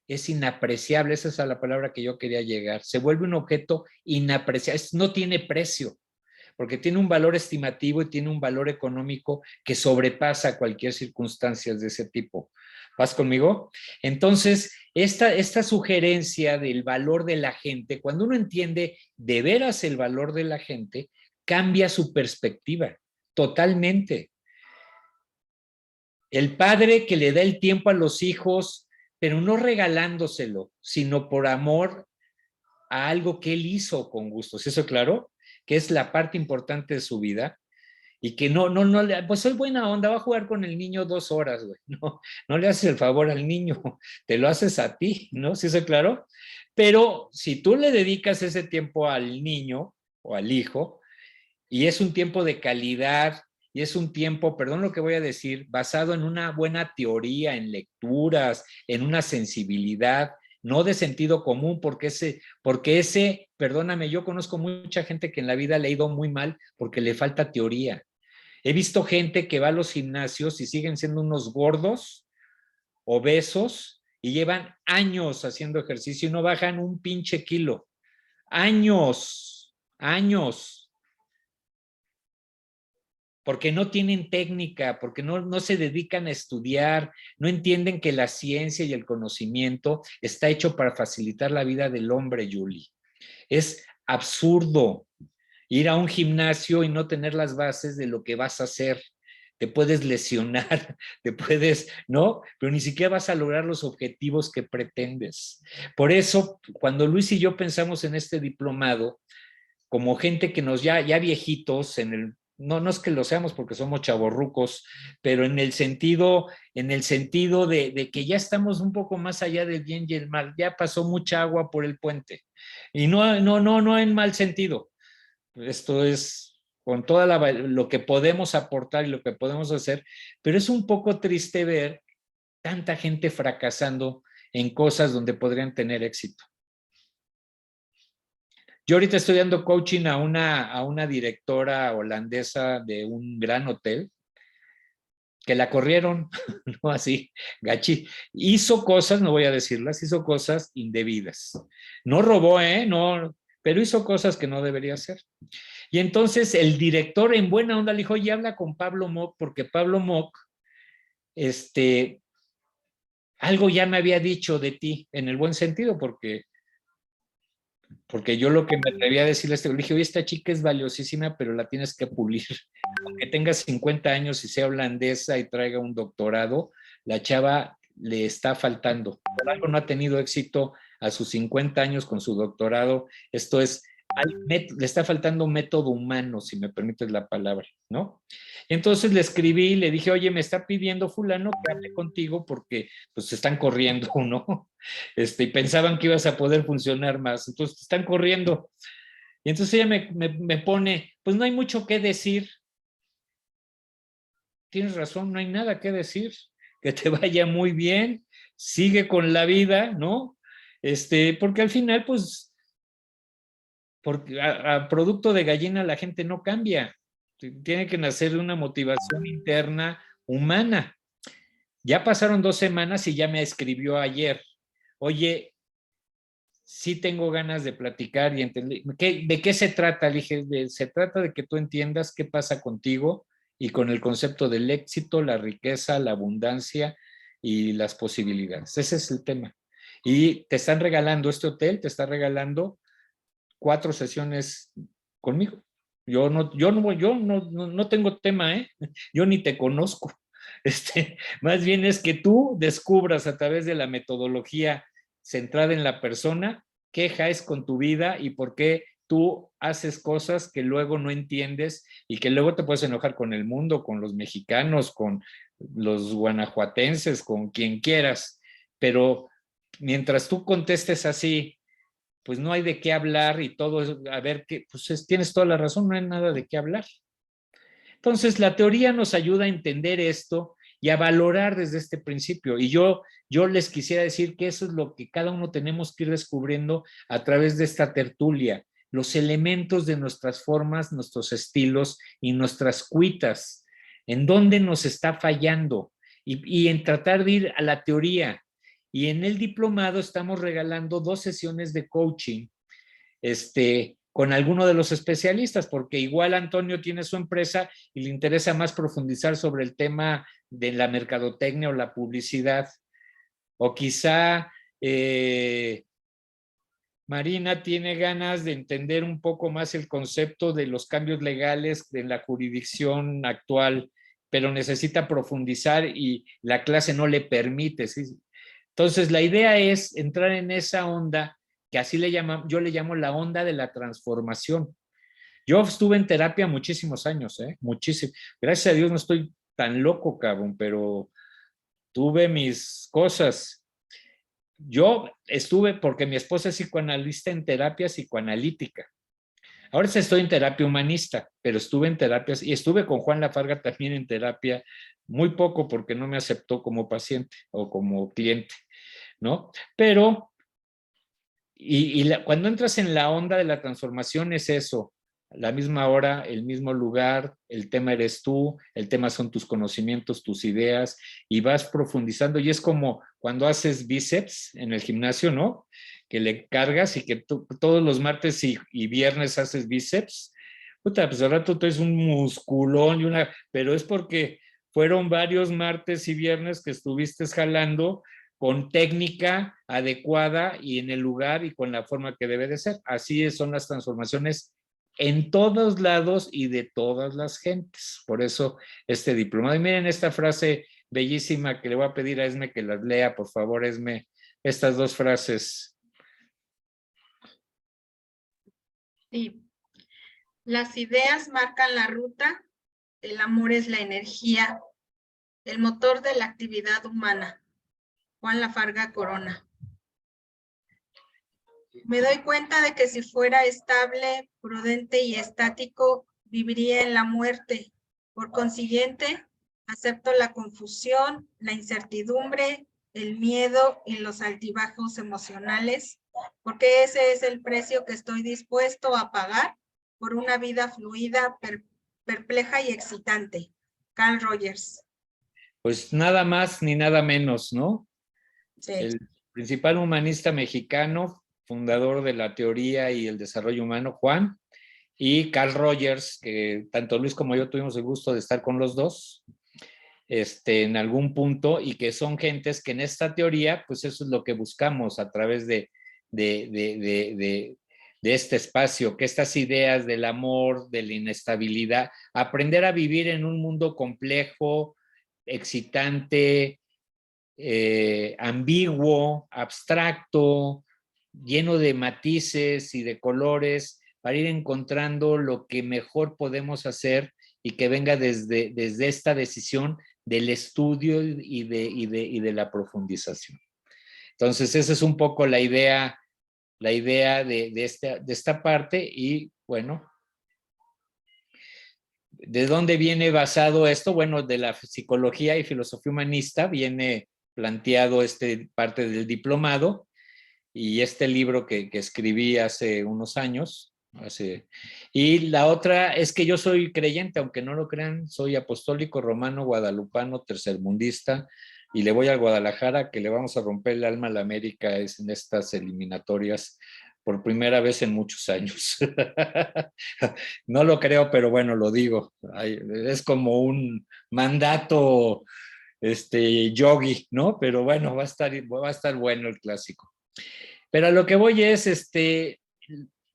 Speaker 1: es inapreciable, esa es la palabra que yo quería llegar, se vuelve un objeto inapreciable, no tiene precio, porque tiene un valor estimativo y tiene un valor económico que sobrepasa cualquier circunstancia de ese tipo. ¿Vas conmigo? Entonces, esta sugerencia del valor de la gente, cuando uno entiende de veras el valor de la gente, cambia su perspectiva totalmente. El padre que le da el tiempo a los hijos pero no regalándoselo, sino por amor a algo que él hizo con gusto. ¿Sí eso claro? Que es la parte importante de su vida y que no, pues soy buena onda, va a jugar con el niño 2 horas, güey. No le haces el favor al niño, te lo haces a ti, ¿no? ¿Sí eso claro? Pero si tú le dedicas ese tiempo al niño o al hijo, y es un tiempo de calidad, y es un tiempo, perdón lo que voy a decir, basado en una buena teoría, en lecturas, en una sensibilidad, no de sentido común, porque ese, perdóname, yo conozco mucha gente que en la vida le ha ido muy mal porque le falta teoría. He visto gente que va a los gimnasios y siguen siendo unos gordos, obesos, y llevan años haciendo ejercicio y no bajan un pinche kilo. Años. Porque no tienen técnica, porque no se dedican a estudiar, no entienden que la ciencia y el conocimiento está hecho para facilitar la vida del hombre, Julie. Es absurdo ir a un gimnasio y no tener las bases de lo que vas a hacer. Te puedes lesionar, ¿no? Pero ni siquiera vas a lograr los objetivos que pretendes. Por eso, cuando Luis y yo pensamos en este diplomado, como gente que ya viejitos, no es que lo seamos porque somos chavorrucos, pero en el sentido de que ya estamos un poco más allá del bien y el mal, ya pasó mucha agua por el puente. Y no en mal sentido. Esto es con lo que podemos aportar y lo que podemos hacer, pero es un poco triste ver tanta gente fracasando en cosas donde podrían tener éxito. Yo ahorita estoy dando coaching a una directora holandesa de un gran hotel que la corrieron, no así, gachi. Hizo cosas, no voy a decirlas, hizo cosas indebidas. No robó, no, pero hizo cosas que no debería hacer. Y entonces el director en buena onda le dijo, oye, habla con Pablo Mock, porque Pablo Mock, algo ya me había dicho de ti, en el buen sentido, porque yo lo que me atreví a decirle le dije, oye, esta chica es valiosísima, pero la tienes que pulir. Aunque tenga 50 años y sea holandesa y traiga un doctorado, la chava le está faltando. Por algo no ha tenido éxito a sus 50 años con su doctorado. Esto es, le está faltando un método humano, si me permites la palabra, ¿no? Entonces le escribí y le dije, oye, me está pidiendo fulano que hable contigo porque pues se están corriendo, ¿no? Y pensaban que ibas a poder funcionar más, entonces te están corriendo. Y entonces ella me pone, pues no hay mucho que decir. Tienes razón, no hay nada que decir. Que te vaya muy bien, sigue con la vida, ¿no? Porque al final, pues, porque a producto de gallina la gente no cambia. Tiene que nacer de una motivación interna humana. Ya pasaron 2 semanas y ya me escribió ayer. Oye, sí tengo ganas de platicar y entender. ¿De qué se trata? Le dije, se trata de que tú entiendas qué pasa contigo y con el concepto del éxito, la riqueza, la abundancia y las posibilidades. Ese es el tema. Y te están regalando este hotel, te está regalando 4 sesiones conmigo. Yo no tengo tema, ¿eh? Yo ni te conozco. Más bien es que tú descubras a través de la metodología centrada en la persona qué es con tu vida y por qué tú haces cosas que luego no entiendes y que luego te puedes enojar con el mundo, con los mexicanos, con los guanajuatenses, con quien quieras, pero mientras tú contestes así, pues no hay de qué hablar y todo es, a ver, pues tienes toda la razón, no hay nada de qué hablar. Entonces, la teoría nos ayuda a entender esto y a valorar desde este principio. Y yo les quisiera decir que eso es lo que cada uno tenemos que ir descubriendo a través de esta tertulia, los elementos de nuestras formas, nuestros estilos y nuestras cuitas, en dónde nos está fallando y en tratar de ir a la teoría. Y en el diplomado estamos regalando 2 sesiones de coaching, con alguno de los especialistas, porque igual Antonio tiene su empresa y le interesa más profundizar sobre el tema de la mercadotecnia o la publicidad. O quizá Marina tiene ganas de entender un poco más el concepto de los cambios legales en la jurisdicción actual, pero necesita profundizar y la clase no le permite, ¿sí? Entonces, la idea es entrar en esa onda, que así yo le llamo la onda de la transformación. Yo estuve en terapia muchísimos años, muchísimo. Gracias a Dios no estoy tan loco, cabrón, pero tuve mis cosas. Yo estuve, porque mi esposa es psicoanalista, en terapia psicoanalítica. Ahora estoy en terapia humanista, pero estuve en terapias y estuve con Juan Lafarga también en terapia, muy poco porque no me aceptó como paciente o como cliente, ¿no? Pero, cuando entras en la onda de la transformación es eso, la misma hora, el mismo lugar, el tema eres tú, el tema son tus conocimientos, tus ideas, y vas profundizando, y es como cuando haces bíceps en el gimnasio, ¿no? Que le cargas y que todos los martes y viernes haces bíceps. Puta, pues al rato tú es un musculón pero es porque fueron varios martes y viernes que estuviste jalando con técnica adecuada y en el lugar y con la forma que debe de ser. Así son las transformaciones en todos lados y de todas las gentes. Por eso este diplomado. Y miren esta frase bellísima que le voy a pedir a Esme que las lea, por favor, Esme, estas dos frases.
Speaker 7: Sí. Las ideas marcan la ruta, el amor es la energía, el motor de la actividad humana. Juan Lafarga Corona. Me doy cuenta de que si fuera estable, prudente y estático, viviría en la muerte. Por consiguiente, acepto la confusión, la incertidumbre, el miedo y los altibajos emocionales, porque ese es el precio que estoy dispuesto a pagar por una vida fluida, perpleja y excitante. Carl Rogers.
Speaker 1: Pues nada más ni nada menos, ¿no?
Speaker 7: Sí.
Speaker 1: El principal humanista mexicano, fundador de la teoría y el desarrollo humano, Juan, y Carl Rogers, que tanto Luis como yo tuvimos el gusto de estar con los dos en algún punto, y que son gentes que en esta teoría, pues eso es lo que buscamos a través de este espacio, que estas ideas del amor, de la inestabilidad, aprender a vivir en un mundo complejo, excitante, ambiguo, abstracto, lleno de matices y de colores, para ir encontrando lo que mejor podemos hacer y que venga desde esta decisión del estudio y de la profundización. Entonces, esa es un poco la idea de esta parte. Y bueno, ¿de dónde viene basado esto? Bueno, de la psicología y filosofía humanista viene planteado parte del diplomado, y este libro que escribí hace unos años. Y la otra es que yo soy creyente, aunque no lo crean, soy apostólico romano, guadalupano, tercermundista, y le voy al Guadalajara, que le vamos a romper el alma a la América en estas eliminatorias por primera vez en muchos años. No lo creo, pero bueno, lo digo. Es como un mandato yogi, ¿no? Pero bueno, va a estar bueno el clásico. Pero a lo que voy es,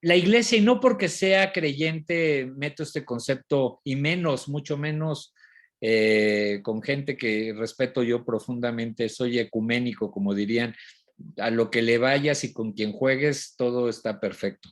Speaker 1: la iglesia, y no porque sea creyente meto este concepto, y mucho menos con gente que respeto yo profundamente, soy ecuménico, como dirían, a lo que le vayas y con quien juegues, todo está perfecto.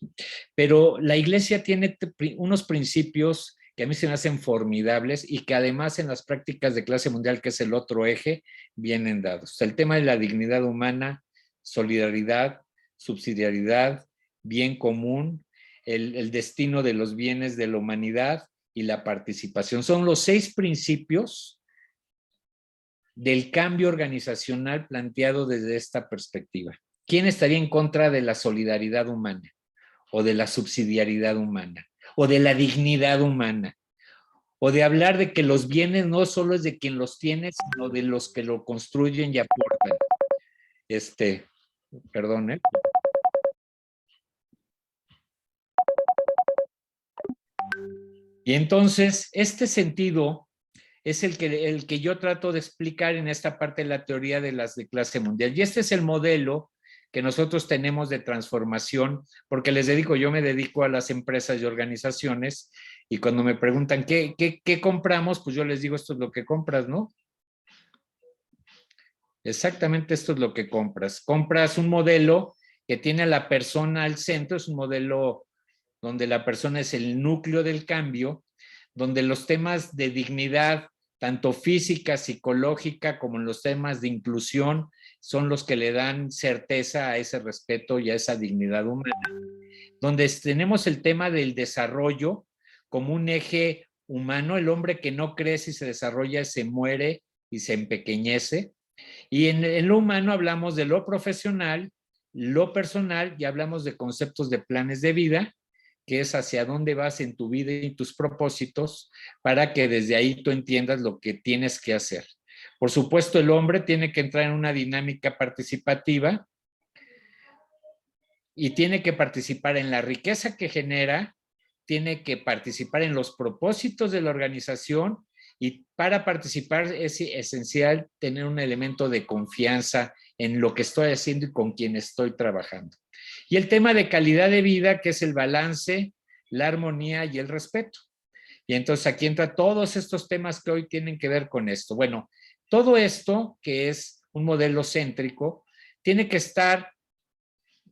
Speaker 1: Pero la iglesia tiene unos principios que a mí se me hacen formidables y que además en las prácticas de clase mundial, que es el otro eje, vienen dados. El tema de la dignidad humana, solidaridad, subsidiariedad, bien común, el destino de los bienes de la humanidad y la participación. Son los 6 principios del cambio organizacional planteado desde esta perspectiva. ¿Quién estaría en contra de la solidaridad humana o de la subsidiariedad humana o de la dignidad humana? O de hablar de que los bienes no solo es de quien los tiene, sino de los que lo construyen y aportan. Perdón, Y entonces, este sentido es el que yo trato de explicar en esta parte de la teoría de las de clase mundial. Y este es el modelo que nosotros tenemos de transformación, porque yo me dedico a las empresas y organizaciones, y cuando me preguntan ¿qué compramos? Pues yo les digo, esto es lo que compras, ¿no? Exactamente esto es lo que compras. Compras un modelo que tiene a la persona al centro, es un modelo donde la persona es el núcleo del cambio, donde los temas de dignidad, tanto física, psicológica, como en los temas de inclusión, son los que le dan certeza a ese respeto y a esa dignidad humana. Donde tenemos el tema del desarrollo como un eje humano, el hombre que no crece y se desarrolla se muere y se empequeñece. Y en lo humano hablamos de lo profesional, lo personal, y hablamos de conceptos de planes de vida, que es hacia dónde vas en tu vida y tus propósitos, para que desde ahí tú entiendas lo que tienes que hacer. Por supuesto, el hombre tiene que entrar en una dinámica participativa y tiene que participar en la riqueza que genera, tiene que participar en los propósitos de la organización, y para participar es esencial tener un elemento de confianza en lo que estoy haciendo y con quien estoy trabajando. Y el tema de calidad de vida, que es el balance, la armonía y el respeto. Y entonces aquí entra todos estos temas que hoy tienen que ver con esto. Bueno, todo esto, que es un modelo céntrico, tiene que estar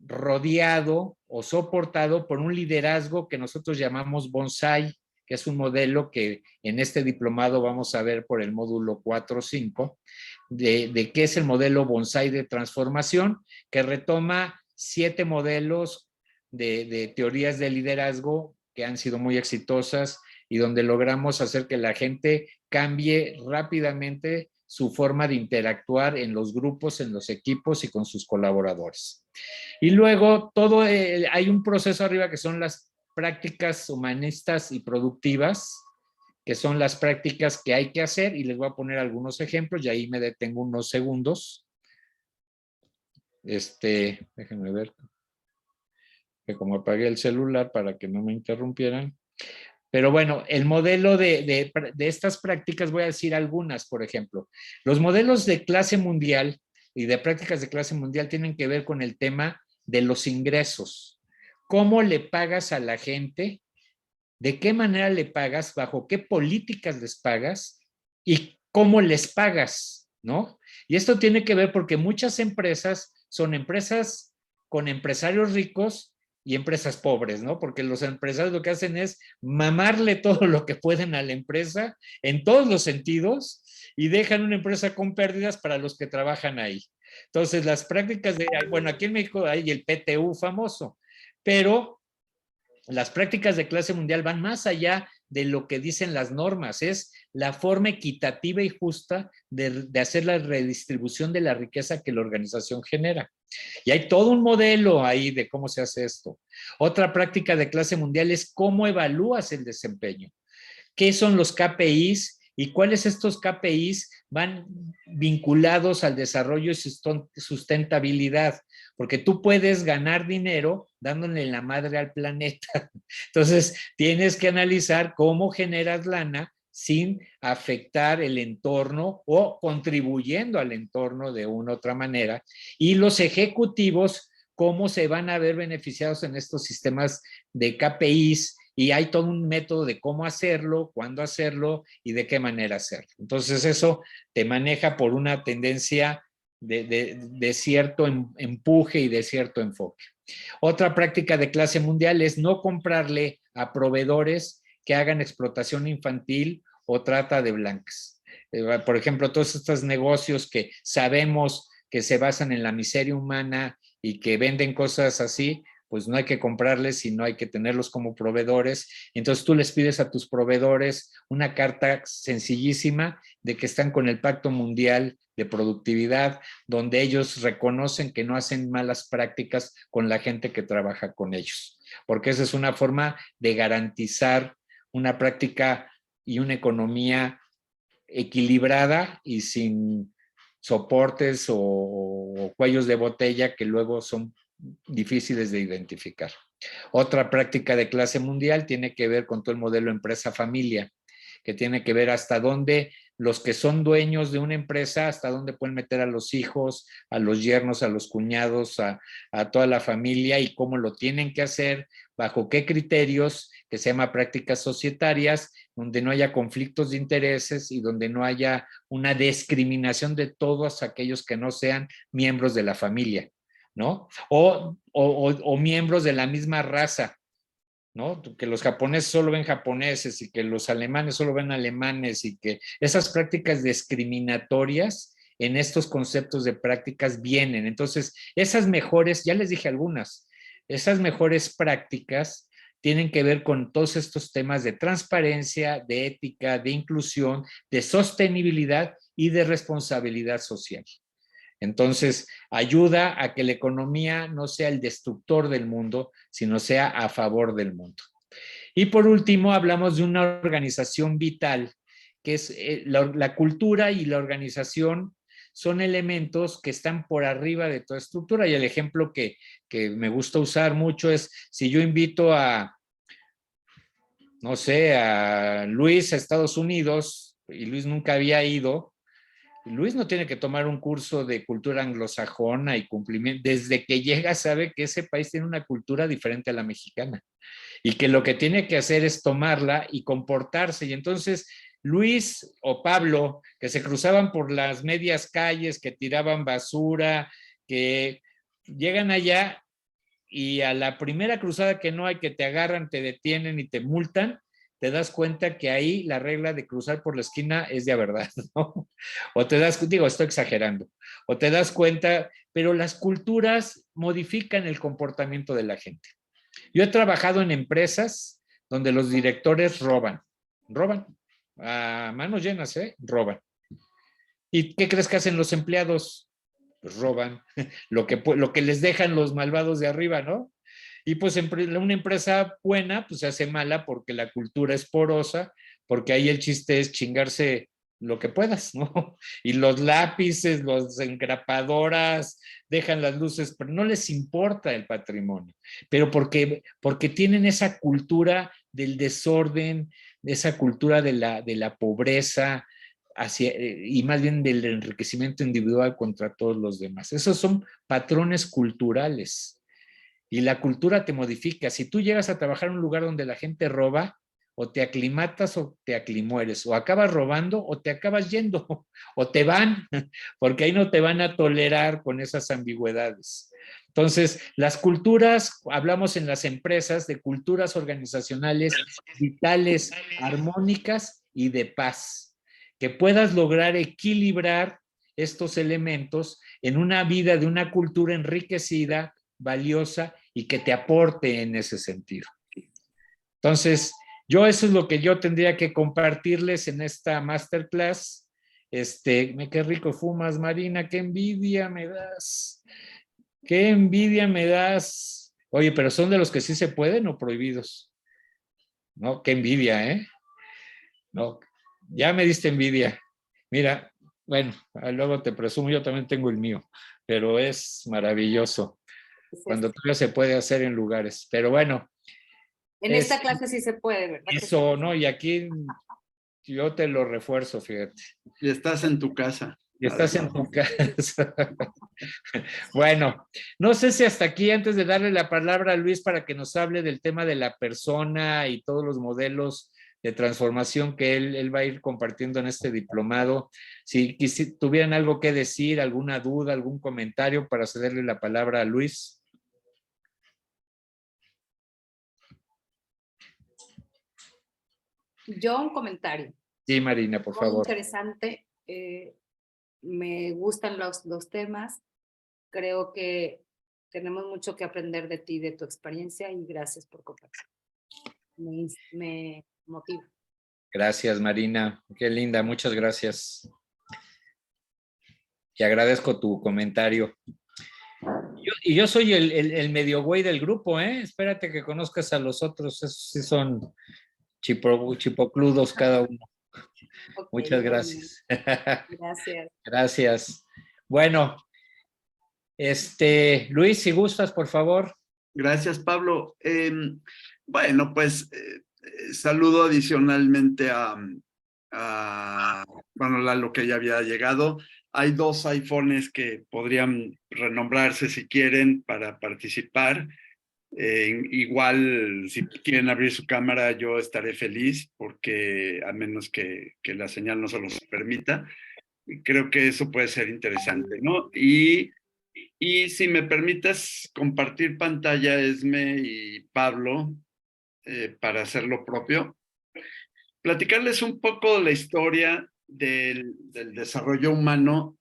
Speaker 1: rodeado o soportado por un liderazgo que nosotros llamamos bonsai, que es un modelo que en este diplomado vamos a ver por el módulo 4 o 5, de qué es el modelo bonsai de transformación, que retoma 7 modelos de teorías de liderazgo que han sido muy exitosas y donde logramos hacer que la gente cambie rápidamente su forma de interactuar en los grupos, en los equipos y con sus colaboradores. Y luego hay un proceso arriba que son las prácticas humanistas y productivas, que son las prácticas que hay que hacer, y les voy a poner algunos ejemplos y ahí me detengo unos segundos. Déjenme ver, que como apagué el celular para que no me interrumpieran. Pero bueno, el modelo de estas prácticas, voy a decir algunas, por ejemplo. Los modelos de clase mundial y de prácticas de clase mundial tienen que ver con el tema de los ingresos. ¿Cómo le pagas a la gente? ¿De qué manera le pagas? ¿Bajo qué políticas les pagas? ¿Y cómo les pagas? ¿No? Y esto tiene que ver porque muchas empresas son empresas con empresarios ricos y empresas pobres, ¿no? Porque los empresarios lo que hacen es mamarle todo lo que pueden a la empresa en todos los sentidos y dejan una empresa con pérdidas para los que trabajan ahí. Entonces, las prácticas bueno, aquí en México hay el PTU famoso, pero las prácticas de clase mundial van más allá de lo que dicen las normas, es la forma equitativa y justa de hacer la redistribución de la riqueza que la organización genera. Y hay todo un modelo ahí de cómo se hace esto. Otra práctica de clase mundial es cómo evalúas el desempeño. ¿Qué son los KPIs? ¿Y cuáles estos KPIs van vinculados al desarrollo y sustentabilidad? Porque tú puedes ganar dinero dándole la madre al planeta. Entonces, tienes que analizar cómo generas lana sin afectar el entorno o contribuyendo al entorno de una u otra manera. Y los ejecutivos, cómo se van a ver beneficiados en estos sistemas de KPIs, y hay todo un método de cómo hacerlo, cuándo hacerlo y de qué manera hacerlo. Entonces eso te maneja por una tendencia de cierto empuje y de cierto enfoque. Otra práctica de clase mundial es no comprarle a proveedores que hagan explotación infantil o trata de blancas. Por ejemplo, todos estos negocios que sabemos que se basan en la miseria humana y que venden cosas así, pues no hay que comprarles, sino hay que tenerlos como proveedores. Entonces tú les pides a tus proveedores una carta sencillísima de que están con el Pacto Mundial de Productividad, donde ellos reconocen que no hacen malas prácticas con la gente que trabaja con ellos, porque esa es una forma de garantizar una práctica y una economía equilibrada y sin soportes o cuellos de botella que luego son difíciles de identificar. Otra práctica de clase mundial tiene que ver con todo el modelo empresa-familia, que tiene que ver hasta dónde los que son dueños de una empresa, hasta dónde pueden meter a los hijos, a los yernos, a los cuñados, a toda la familia, y cómo lo tienen que hacer, bajo qué criterios, que se llama prácticas societarias, donde no haya conflictos de intereses y donde no haya una discriminación de todos aquellos que no sean miembros de la familia, ¿no? O miembros de la misma raza, ¿no? Que los japoneses solo ven japoneses y que los alemanes solo ven alemanes y que esas prácticas discriminatorias en estos conceptos de prácticas vienen. Entonces, esas mejores, ya les dije algunas, esas mejores prácticas tienen que ver con todos estos temas de transparencia, de ética, de inclusión, de sostenibilidad y de responsabilidad social. Entonces, ayuda a que la economía no sea el destructor del mundo, sino sea a favor del mundo. Y por último, hablamos de una organización vital, que es la cultura y la organización son elementos que están por arriba de toda estructura. Y el ejemplo que me gusta usar mucho es, si yo invito a, no sé, a Luis a Estados Unidos, y Luis nunca había ido, Luis no tiene que tomar un curso de cultura anglosajona y cumplimiento. Desde que llega sabe que ese país tiene una cultura diferente a la mexicana y que lo que tiene que hacer es tomarla y comportarse. Y entonces Luis o Pablo, que se cruzaban por las medias calles, que tiraban basura, que llegan allá y a la primera cruzada que no hay, que te agarran, te detienen y te multan, te das cuenta que ahí la regla de cruzar por la esquina es de a verdad, ¿no? O te das, digo, estoy exagerando, o te das cuenta, pero las culturas modifican el comportamiento de la gente. Yo he trabajado en empresas donde los directores roban a manos llenas, roban. ¿Y qué crees que hacen los empleados? Pues roban lo que les dejan los malvados de arriba, ¿no? Y pues una empresa buena, pues se hace mala porque la cultura es porosa, porque ahí el chiste es chingarse lo que puedas, ¿no? Y los lápices, los engrapadoras, dejan las luces, pero no les importa el patrimonio. Pero porque tienen esa cultura del desorden, esa cultura de la pobreza, y más bien del enriquecimiento individual contra todos los demás. Esos son patrones culturales. Y la cultura te modifica. Si tú llegas a trabajar en un lugar donde la gente roba, o te aclimatas o te aclimueres, o acabas robando o te acabas yendo, o te van, porque ahí no te van a tolerar con esas ambigüedades. Entonces, las culturas, hablamos en las empresas de culturas organizacionales vitales, armónicas y de paz, que puedas lograr equilibrar estos elementos en una vida de una cultura enriquecida, valiosa y que te aporte en ese sentido. Entonces, eso es lo que yo tendría que compartirles en esta masterclass. Qué rico fumas, Marina, qué envidia me das. Qué envidia me das. Oye, pero ¿son de los que sí se pueden o prohibidos? No, qué envidia, ¿eh? No, ya me diste envidia. Mira, bueno, luego te presumo, yo también tengo el mío, pero es maravilloso cuando todavía se puede hacer en lugares. Pero bueno.
Speaker 4: En esta clase sí se puede, ¿verdad?
Speaker 1: Eso, ¿no? Y aquí yo te lo refuerzo, fíjate.
Speaker 2: Y estás en tu casa.
Speaker 1: Y estás en tu casa. Bueno, no sé si hasta aquí, antes de darle la palabra a Luis para que nos hable del tema de la persona y todos los modelos de transformación que él va a ir compartiendo en este diplomado, si tuvieran algo que decir, alguna duda, algún comentario para cederle la palabra a Luis.
Speaker 4: Yo un comentario.
Speaker 1: Sí, Marina, por
Speaker 4: Muy
Speaker 1: favor.
Speaker 4: interesante. Me gustan los temas. Creo que tenemos mucho que aprender de ti, de tu experiencia, y gracias por compartir. Me motiva.
Speaker 1: Gracias, Marina. Qué linda, muchas gracias. Y agradezco tu comentario. Yo soy el medio güey del grupo, ¿eh? Espérate que conozcas a los otros. Esos sí son chipocludos cada uno. Okay, muchas gracias.
Speaker 4: Gracias.
Speaker 1: Gracias. Bueno, Luis, si gustas, por favor.
Speaker 2: Gracias, Pablo. Bueno, pues saludo adicionalmente a lo que ya había llegado. Hay 2 iPhones que podrían renombrarse si quieren para participar. Igual, si quieren abrir su cámara, yo estaré feliz, porque a menos que la señal no se los permita, creo que eso puede ser interesante, ¿no? Y si me permites compartir pantalla, Esme y Pablo, para hacer lo propio, platicarles un poco de la historia del desarrollo humano,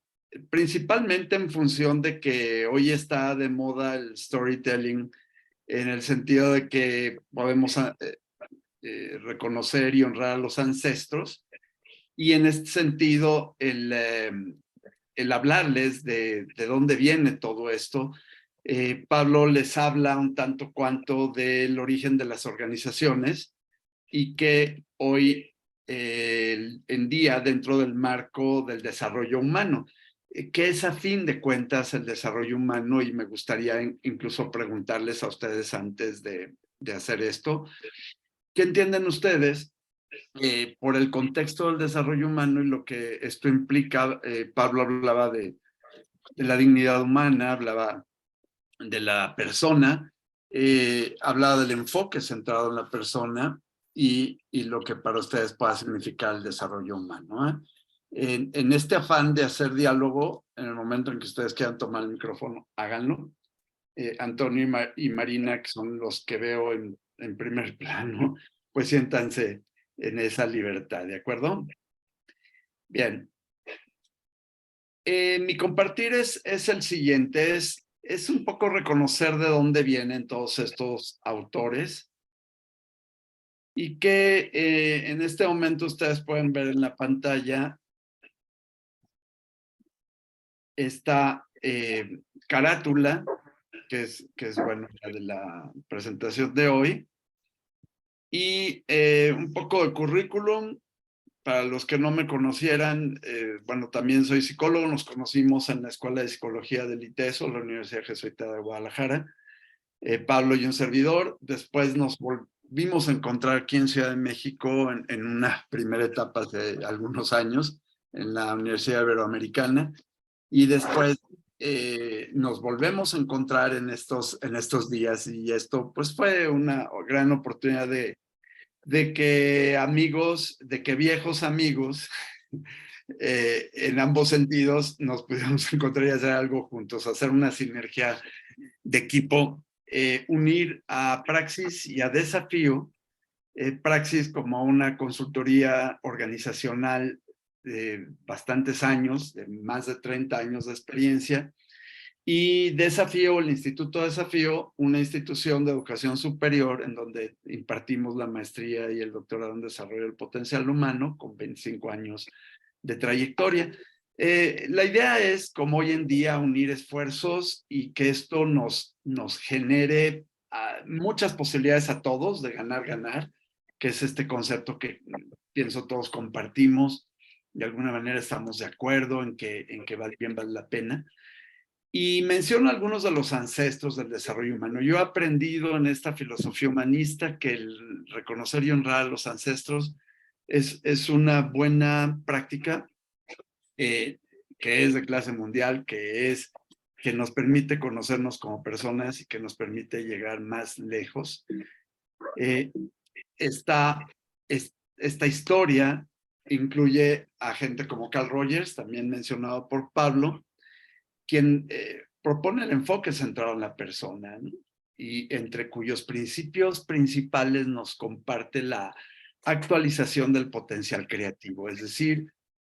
Speaker 2: principalmente en función de que hoy está de moda el storytelling, en el sentido de que podemos reconocer y honrar a los ancestros, y en este sentido el hablarles de dónde viene todo esto. Pablo les habla un tanto cuanto del origen de las organizaciones, y que hoy en día, dentro del marco del desarrollo humano, que es a fin de cuentas el desarrollo humano, y me gustaría incluso preguntarles a ustedes antes de hacer esto, ¿qué entienden ustedes por el contexto del desarrollo humano y lo que esto implica? Pablo hablaba de la dignidad humana, hablaba de la persona, hablaba del enfoque centrado en la persona y lo que para ustedes pueda significar el desarrollo humano, ¿eh? En este afán de hacer diálogo, en el momento en que ustedes quieran tomar el micrófono, háganlo. Antonio y Marina, que son los que veo en primer plano, pues siéntanse en esa libertad, ¿de acuerdo? Bien. Mi compartir es el siguiente, es un poco reconocer de dónde vienen todos estos autores, y que en este momento ustedes pueden ver en la pantalla esta carátula, que es bueno, la de la presentación de hoy, y un poco de currículum. Para los que no me conocieran, bueno, también soy psicólogo, nos conocimos en la Escuela de Psicología del ITESO, la Universidad Jesuita de Guadalajara, Pablo y un servidor. Después nos volvimos a encontrar aquí en Ciudad de México en una primera etapa de algunos años, en la Universidad Iberoamericana, y después nos volvemos a encontrar en estos días, y esto pues fue una gran oportunidad de que amigos, de que viejos amigos, en ambos sentidos, nos pudiéramos encontrar y hacer algo juntos, hacer una sinergia de equipo, unir a Praxis y a Desafío. Praxis como una consultoría organizacional de bastantes años, de más de 30 años de experiencia, y Desafío, el Instituto Desafío, una institución de educación superior en donde impartimos la maestría y el doctorado en desarrollo del potencial humano, con 25 años de trayectoria. La idea es, como hoy en día, unir esfuerzos y que esto nos genere muchas posibilidades a todos de ganar, que es este concepto que pienso todos compartimos. De alguna manera estamos de acuerdo en que vale la pena. Y menciono algunos de los ancestros del desarrollo humano. Yo he aprendido en esta filosofía humanista que el reconocer y honrar a los ancestros es una buena práctica, que es de clase mundial, que nos permite conocernos como personas y que nos permite llegar más lejos. Esta historia incluye a gente como Carl Rogers, también mencionado por Pablo, quien propone el enfoque centrado en la persona, ¿no? Y entre cuyos principios principales nos comparte la actualización del potencial creativo. Es decir,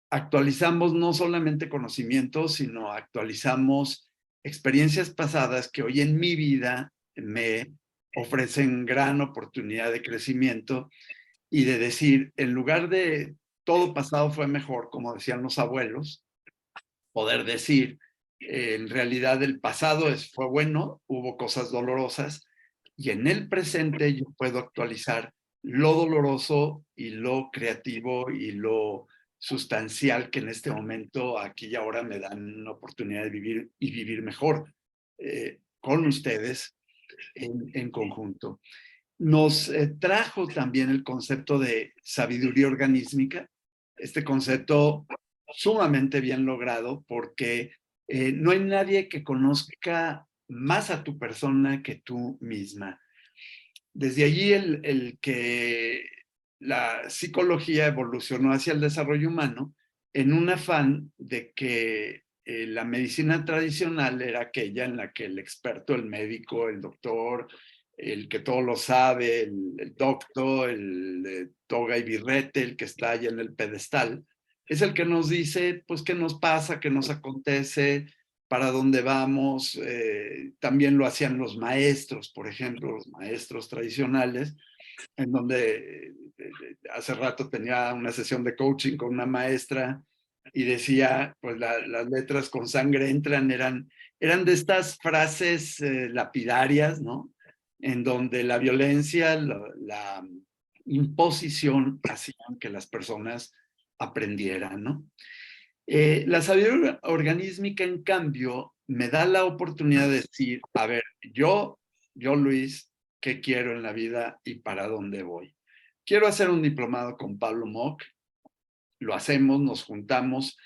Speaker 2: actualizamos no solamente conocimientos, sino actualizamos experiencias pasadas que hoy en mi vida me ofrecen gran oportunidad de crecimiento, y de decir, en lugar de todo pasado fue mejor, como decían los abuelos, poder decir, en realidad el pasado fue bueno, hubo cosas dolorosas, y en el presente yo puedo actualizar lo doloroso y lo creativo y lo sustancial que en este momento, aquí y ahora, me dan una oportunidad de vivir y vivir mejor con ustedes en conjunto. Nos trajo también el concepto de sabiduría organísmica, este concepto sumamente bien logrado, porque no hay nadie que conozca más a tu persona que tú misma. Desde allí el que la psicología evolucionó hacia el desarrollo humano en un afán de que la medicina tradicional era aquella en la que el experto, el médico, el doctor, el que todo lo sabe, el doctor, el de toga y birrete, el que está allá en el pedestal, es el que nos dice, pues, qué nos pasa, qué nos acontece, para dónde vamos. También lo hacían los maestros, por ejemplo, los maestros tradicionales, en donde hace rato tenía una sesión de coaching con una maestra y decía, pues las letras con sangre entran, eran de estas frases lapidarias, ¿no? En donde la violencia, la imposición hacían que las personas aprendieran, ¿no? La sabiduría organísmica, en cambio, me da la oportunidad de decir, a ver, yo Luis, ¿qué quiero en la vida y para dónde voy? Quiero hacer un diplomado con Pablo Mock, lo hacemos, nos juntamos,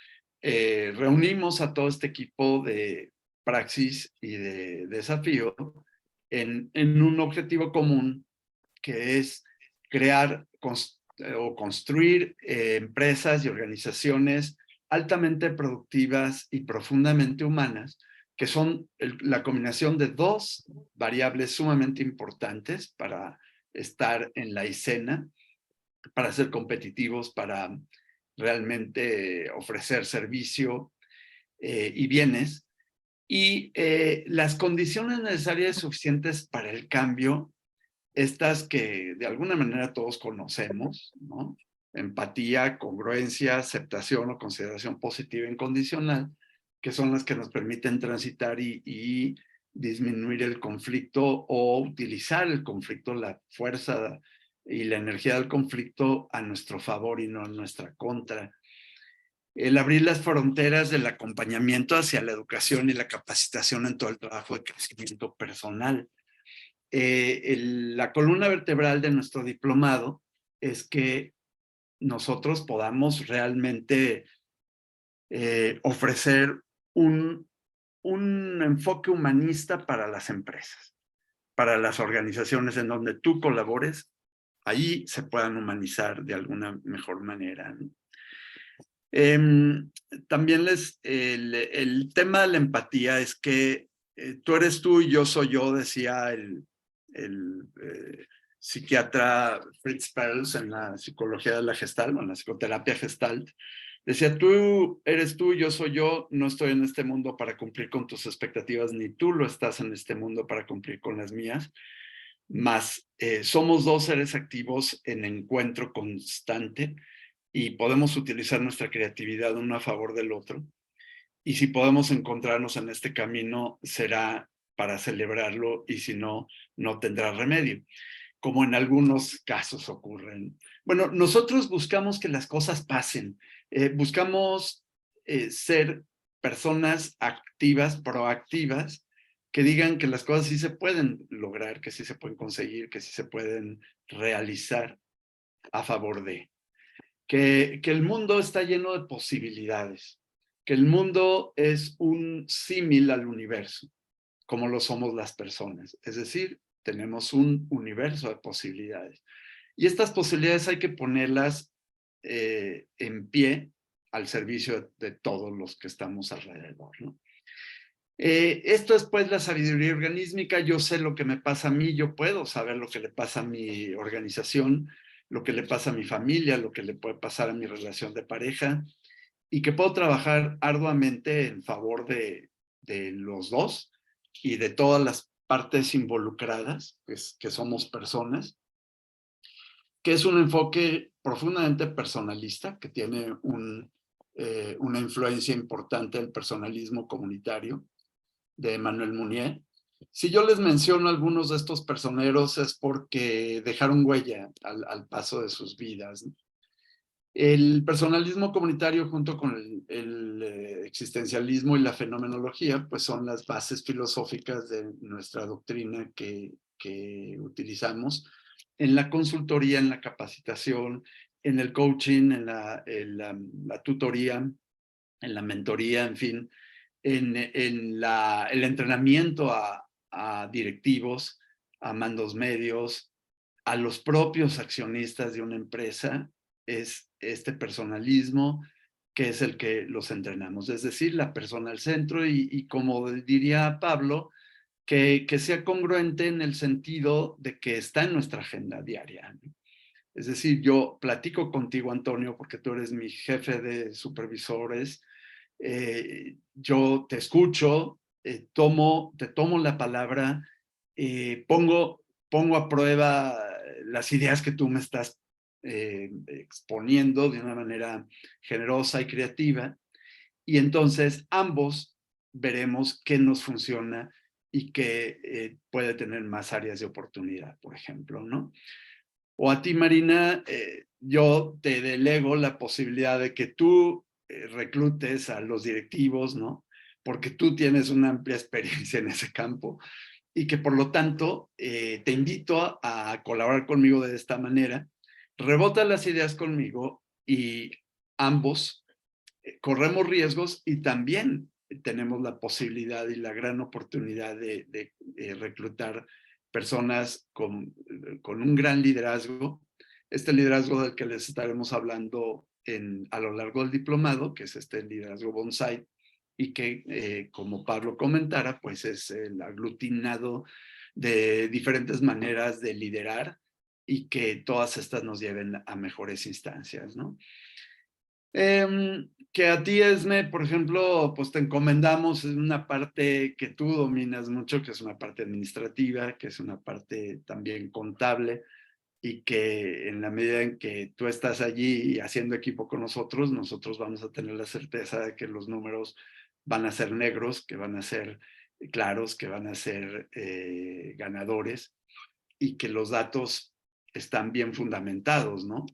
Speaker 2: reunimos a todo este equipo de praxis y de desafío en un objetivo común, que es crear o construir empresas y organizaciones altamente productivas y profundamente humanas, que son la combinación de dos variables sumamente importantes para estar en la escena, para ser competitivos, para realmente ofrecer servicio y bienes, y las condiciones necesarias y suficientes para el cambio, estas que de alguna manera todos conocemos, ¿no? Empatía, congruencia, aceptación o consideración positiva incondicional, que son las que nos permiten transitar y disminuir el conflicto o utilizar el conflicto, la fuerza y la energía del conflicto a nuestro favor y no en nuestra contra. El abrir las fronteras del acompañamiento hacia la educación y la capacitación en todo el trabajo de crecimiento personal. La columna vertebral de nuestro diplomado es que nosotros podamos realmente ofrecer un enfoque humanista para las empresas, para las organizaciones en donde tú colabores, ahí se puedan humanizar de alguna mejor manera, ¿no? También el tema de la empatía es que tú eres tú y yo soy yo, decía el psiquiatra Fritz Perls en la psicología de la Gestalt, o en la psicoterapia Gestalt. Decía, tú eres tú, yo soy yo, no estoy en este mundo para cumplir con tus expectativas, ni tú lo estás en este mundo para cumplir con las mías, más somos dos seres activos en encuentro constante y podemos utilizar nuestra creatividad uno a favor del otro. Y si podemos encontrarnos en este camino, será para celebrarlo, y si no, no tendrá remedio, como en algunos casos ocurren. Bueno, nosotros buscamos que las cosas pasen, buscamos ser personas activas, proactivas, que digan que las cosas sí se pueden lograr, que sí se pueden conseguir, que sí se pueden realizar a favor de. Que el mundo está lleno de posibilidades, que el mundo es un símil al universo, como lo somos las personas. Es decir, tenemos un universo de posibilidades. Y estas posibilidades hay que ponerlas en pie al servicio de todos los que estamos alrededor, ¿no? Esto es pues la sabiduría organísmica. Yo sé lo que me pasa a mí, yo puedo saber lo que le pasa a mi organización, lo que le pasa a mi familia, lo que le puede pasar a mi relación de pareja, y que puedo trabajar arduamente en favor de los dos y de todas las partes involucradas, pues, que somos personas, que es un enfoque profundamente personalista, que tiene una influencia importante del personalismo comunitario de Emmanuel Mounier. Si yo les menciono algunos de estos personeros es porque dejaron huella al paso de sus vidas, ¿no? El personalismo comunitario, junto con el existencialismo y la fenomenología, pues son las bases filosóficas de nuestra doctrina que utilizamos en la consultoría, en la capacitación, en el coaching, en la tutoría, en la mentoría, en fin, en el entrenamiento a directivos, a mandos medios, a los propios accionistas de una empresa, es este personalismo que es el que los entrenamos, es decir, la persona al centro y como diría Pablo, que sea congruente en el sentido de que está en nuestra agenda diaria, ¿no? Es decir, yo platico contigo, Antonio, porque tú eres mi jefe de supervisores, yo te escucho, te tomo la palabra, pongo a prueba las ideas que tú me estás exponiendo de una manera generosa y creativa, y entonces ambos veremos qué nos funciona y qué puede tener más áreas de oportunidad, por ejemplo, ¿no? O a ti, Marina, yo te delego la posibilidad de que tú reclutes a los directivos, ¿no? Porque tú tienes una amplia experiencia en ese campo y que por lo tanto te invito a colaborar conmigo de esta manera. Rebota las ideas conmigo y ambos corremos riesgos y también tenemos la posibilidad y la gran oportunidad de reclutar personas con un gran liderazgo. Este liderazgo del que les estaremos hablando a lo largo del diplomado, que es este liderazgo bonsai, y que, como Pablo comentara, pues es el aglutinado de diferentes maneras de liderar y que todas estas nos lleven a mejores instancias, ¿no? Que a ti, Esme, por ejemplo, pues te encomendamos en una parte que tú dominas mucho, que es una parte administrativa, que es una parte también contable, y que en la medida en que tú estás allí haciendo equipo con nosotros, nosotros vamos a tener la certeza de que los números van a ser negros, que van a ser claros, que van a ser ganadores, y que los datos están bien fundamentados, ¿no?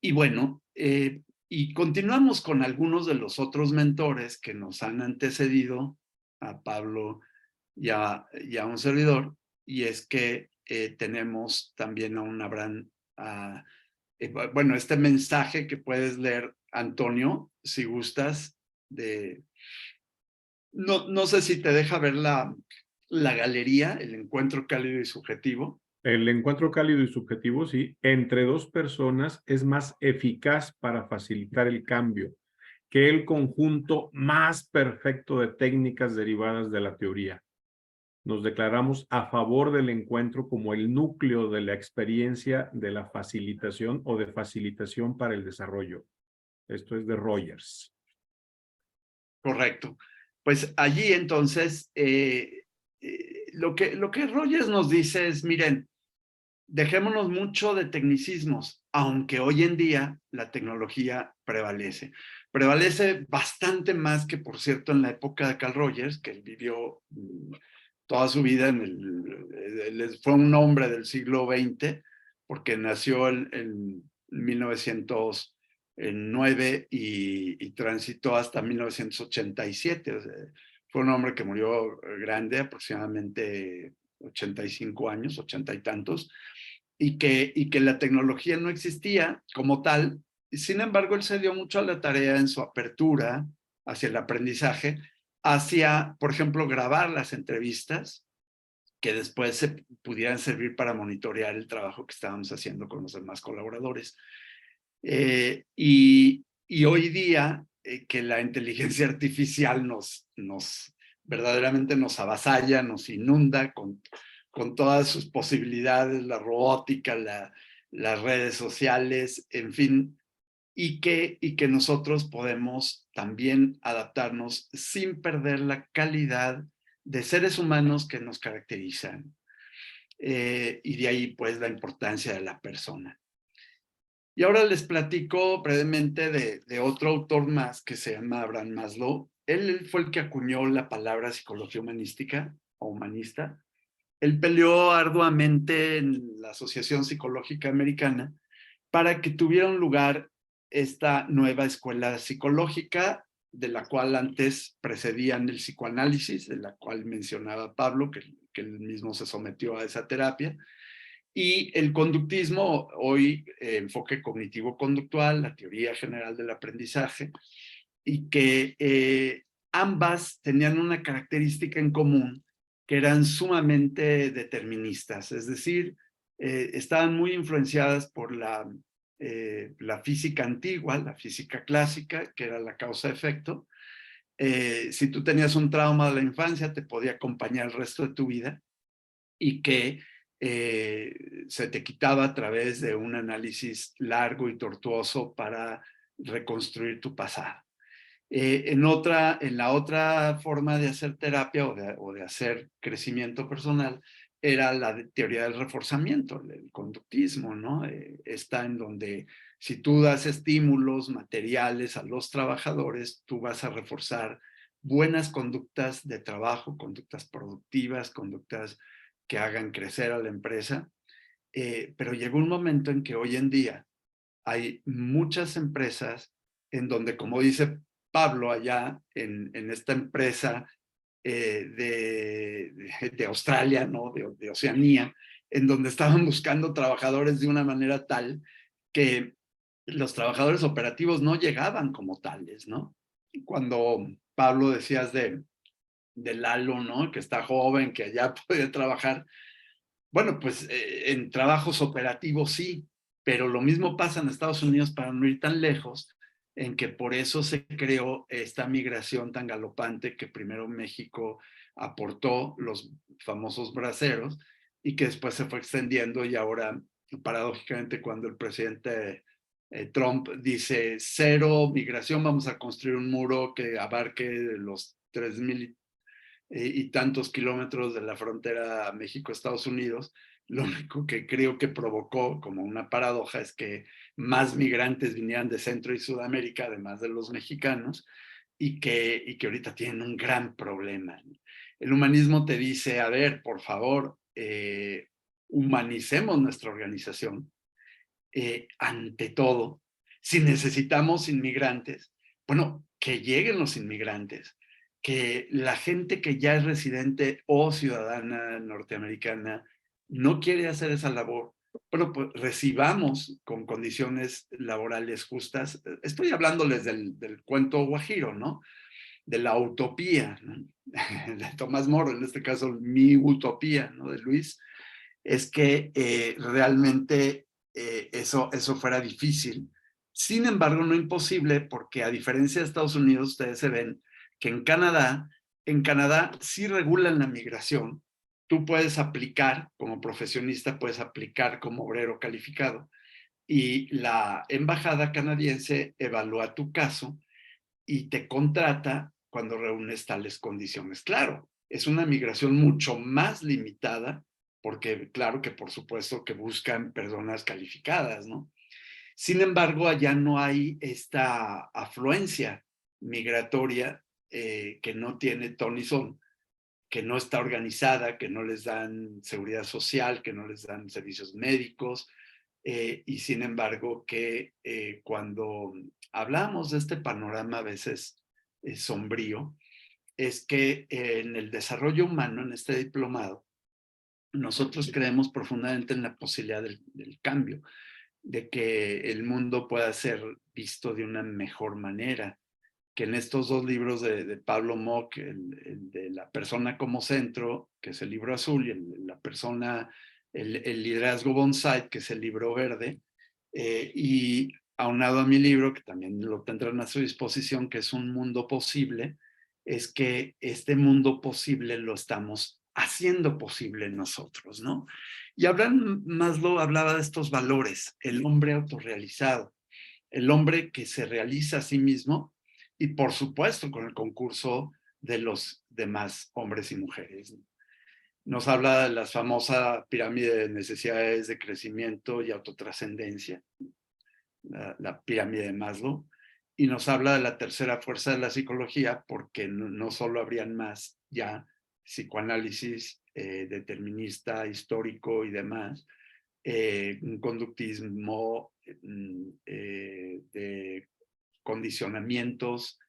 Speaker 2: Y bueno, y continuamos con algunos de los otros mentores que nos han antecedido, a Pablo y a un servidor, y es que tenemos también a un Abraham, bueno, este mensaje que puedes leer, Antonio, si gustas, no sé si te deja ver la galería, el encuentro cálido y subjetivo.
Speaker 5: El encuentro cálido y subjetivo, sí, entre dos personas es más eficaz para facilitar el cambio que el conjunto más perfecto de técnicas derivadas de la teoría. Nos declaramos a favor del encuentro como el núcleo de la experiencia de la facilitación o de facilitación para el desarrollo. Esto es de Rogers.
Speaker 2: Correcto. Pues allí entonces, lo que Rogers nos dice es, miren, dejémonos mucho de tecnicismos, aunque hoy en día la tecnología prevalece. Prevalece bastante más que, por cierto, en la época de Carl Rogers, que él vivió toda su vida fue un hombre del siglo XX, porque nació en 1909 y transitó hasta 1987. O sea, fue un hombre que murió grande, aproximadamente 85 años, 80 y tantos, y que la tecnología no existía como tal. Sin embargo, él se dio mucho a la tarea en su apertura hacia el aprendizaje, hacia, por ejemplo, grabar las entrevistas que después se pudieran servir para monitorear el trabajo que estábamos haciendo con los demás colaboradores. Y hoy día que la inteligencia artificial verdaderamente nos avasalla, nos inunda con todas sus posibilidades, la robótica, las redes sociales, en fin, y que nosotros podemos también adaptarnos sin perder la calidad de seres humanos que nos caracterizan. Y de ahí, pues, la importancia de la persona. Y ahora les platico brevemente de otro autor más que se llama Abraham Maslow. Él fue el que acuñó la palabra psicología humanística o humanista. Él peleó arduamente en la Asociación Psicológica Americana para que tuviera un lugar esta nueva escuela psicológica, de la cual antes precedían el psicoanálisis, de la cual mencionaba Pablo, que él mismo se sometió a esa terapia, y el conductismo, hoy enfoque cognitivo-conductual, la teoría general del aprendizaje, y que ambas tenían una característica en común, que eran sumamente deterministas, es decir, estaban muy influenciadas por la física antigua, la física clásica, que era la causa-efecto. Si tú tenías un trauma de la infancia, te podía acompañar el resto de tu vida y que se te quitaba a través de un análisis largo y tortuoso para reconstruir tu pasado. En la otra forma de hacer terapia o de hacer crecimiento personal era la teoría del reforzamiento, el conductismo, ¿no? Está en donde si tú das estímulos materiales a los trabajadores, tú vas a reforzar buenas conductas de trabajo, conductas productivas, conductas que hagan crecer a la empresa. Pero llegó un momento en que hoy en día hay muchas empresas en donde, como dice Pablo allá en esta empresa de Australia, ¿no? de Oceanía, en donde estaban buscando trabajadores de una manera tal que los trabajadores operativos no llegaban como tales, ¿no? Cuando Pablo decías de Lalo, ¿no? Que está joven, que allá puede trabajar. Bueno, pues en trabajos operativos sí, pero lo mismo pasa en Estados Unidos, para no ir tan lejos, en que por eso se creó esta migración tan galopante que primero México aportó, los famosos braceros, y que después se fue extendiendo, y ahora, paradójicamente, cuando el presidente Trump dice cero migración, vamos a construir un muro que abarque los 3,000 y tantos kilómetros de la frontera México-Estados Unidos, lo único que creo que provocó como una paradoja es que más migrantes vinieran de Centro y Sudamérica, además de los mexicanos, y que ahorita tienen un gran problema. El humanismo te dice, a ver, por favor, humanicemos nuestra organización. Ante todo, si necesitamos inmigrantes, bueno, que lleguen los inmigrantes, que la gente que ya es residente o ciudadana norteamericana no quiere hacer esa labor, bueno, pues recibamos con condiciones laborales justas. Estoy hablándoles del cuento guajiro, ¿no? De la utopía, ¿no? De Tomás Moro, en este caso mi utopía, ¿no? De Luis, es que realmente eso fuera difícil. Sin embargo, no imposible, porque a diferencia de Estados Unidos, ustedes se ven que en Canadá sí regulan la migración. Tú puedes aplicar como profesionista, puedes aplicar como obrero calificado, y la embajada canadiense evalúa tu caso y te contrata cuando reúnes tales condiciones. Claro, es una migración mucho más limitada, porque claro que por supuesto que buscan personas calificadas, ¿no? Sin embargo, allá no hay esta afluencia migratoria que no tiene ton ni son, que no está organizada, que no les dan seguridad social, que no les dan servicios médicos, y sin embargo que cuando hablamos de este panorama a veces sombrío, es que en el desarrollo humano, en este diplomado, nosotros creemos profundamente en la posibilidad del cambio, de que el mundo pueda ser visto de una mejor manera, que en estos dos libros de Pablo Mock, el de La persona como centro, que es el libro azul, y el liderazgo bonsai, que es el libro verde, y aunado a mi libro, que también lo tendrán a su disposición, que es Un mundo posible, es que este mundo posible lo estamos haciendo posible nosotros, ¿no? Y Maslow hablaba de estos valores: el hombre autorrealizado, el hombre que se realiza a sí mismo, y por supuesto con el concurso de los demás hombres y mujeres. Nos habla de la famosa pirámide de necesidades de crecimiento y autotrascendencia, la pirámide de Maslow, y nos habla de la tercera fuerza de la psicología, porque no solo habrían más ya psicoanálisis determinista, histórico y demás, un conductismo de condicionamientos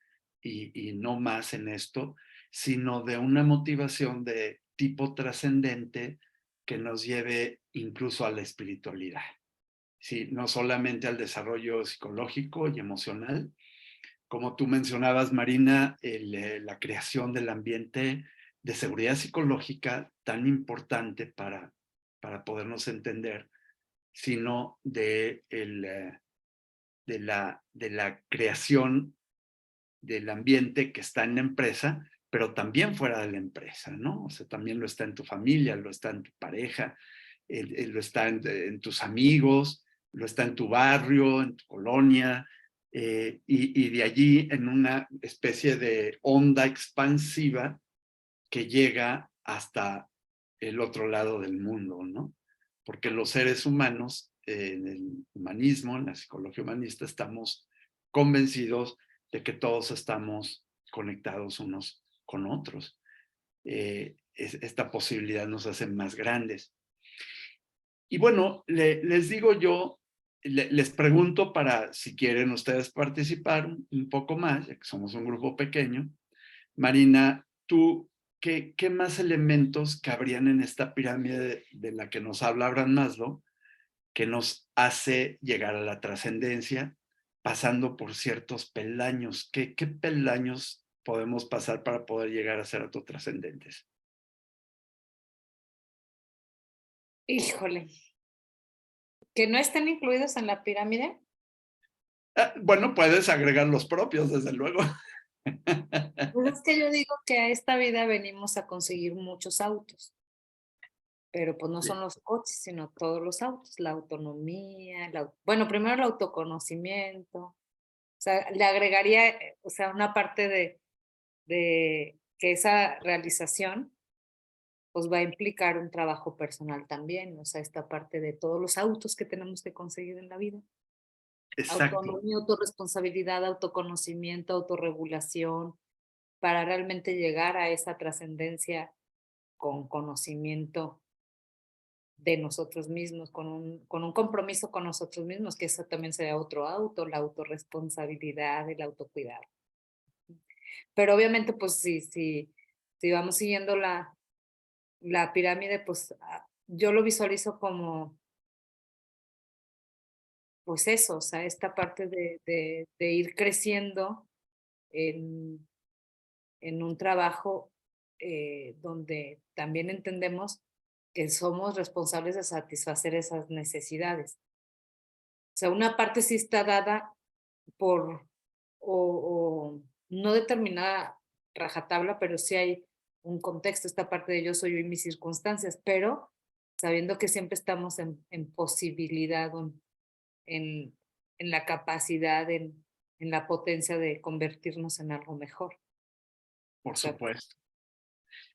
Speaker 2: y no más en esto, sino de una motivación de tipo trascendente que nos lleve incluso a la espiritualidad. Sí, no solamente al desarrollo psicológico y emocional, como tú mencionabas, Marina, la creación del ambiente de seguridad psicológica tan importante para podernos entender, sino de la creación del ambiente que está en la empresa, pero también fuera de la empresa, ¿no? O sea, también lo está en tu familia, lo está en tu pareja, lo está en tus amigos, lo está en tu barrio, en tu colonia, y de allí en una especie de onda expansiva que llega hasta el otro lado del mundo, ¿no? Porque los seres humanos, en el humanismo, en la psicología humanista, estamos convencidos de que todos estamos conectados unos con otros. Esta posibilidad nos hace más grandes. Y bueno, les digo yo, les pregunto para si quieren ustedes participar un poco más, ya que somos un grupo pequeño. Marina, tú, ¿qué más elementos cabrían en esta pirámide de la que nos habla Abraham Maslow, que nos hace llegar a la trascendencia, pasando por ciertos peldaños? ¿Qué peldaños podemos pasar para poder llegar a ser autotrascendentes?
Speaker 4: Híjole. ¿Que no estén incluidos en la pirámide?
Speaker 2: Bueno, puedes agregar los propios, desde luego.
Speaker 4: Pues es que yo digo que a esta vida venimos a conseguir muchos autos, pero pues no son los coches, sino todos los autos, la autonomía, bueno, primero el autoconocimiento, o sea, le agregaría, o sea, una parte de que esa realización pues va a implicar un trabajo personal también, o sea, esta parte de todos los autos que tenemos que conseguir en la vida.
Speaker 2: Exacto.
Speaker 4: Autonomía, autorresponsabilidad, autoconocimiento, autorregulación, para realmente llegar a esa trascendencia con conocimiento de nosotros mismos, con un compromiso con nosotros mismos, que eso también sería otro auto, la autorresponsabilidad, el autocuidado. Pero obviamente, pues si vamos siguiendo la pirámide, pues yo lo visualizo como, pues eso, o sea, esta parte de ir creciendo en un trabajo donde también entendemos que somos responsables de satisfacer esas necesidades. O sea, una parte sí está dada por, o no determinada rajatabla, pero sí hay un contexto, esta parte de yo soy yo y mis circunstancias, pero sabiendo que siempre estamos en posibilidad, en la capacidad, en la potencia de convertirnos en algo mejor.
Speaker 2: Por supuesto.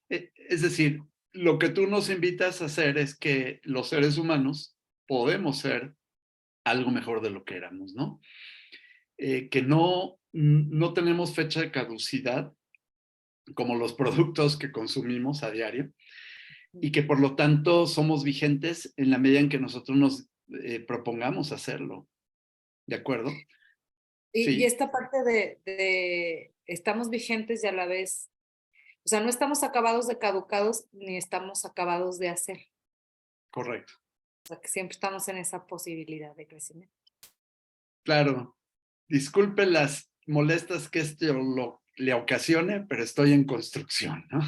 Speaker 2: Es decir, lo que tú nos invitas a hacer es que los seres humanos podemos ser algo mejor de lo que éramos, ¿no? Que no tenemos fecha de caducidad como los productos que consumimos a diario, y que por lo tanto somos vigentes en la medida en que nosotros nos propongamos hacerlo. ¿De acuerdo?
Speaker 4: Y
Speaker 2: Sí,
Speaker 4: esta parte de estamos vigentes y a la vez, o sea, no estamos acabados de caducados ni estamos acabados de hacer.
Speaker 2: correcto.
Speaker 4: O sea, que siempre estamos en esa posibilidad de crecimiento.
Speaker 2: Claro. Disculpe las molestias que esto le ocasione, pero estoy en construcción, ¿no?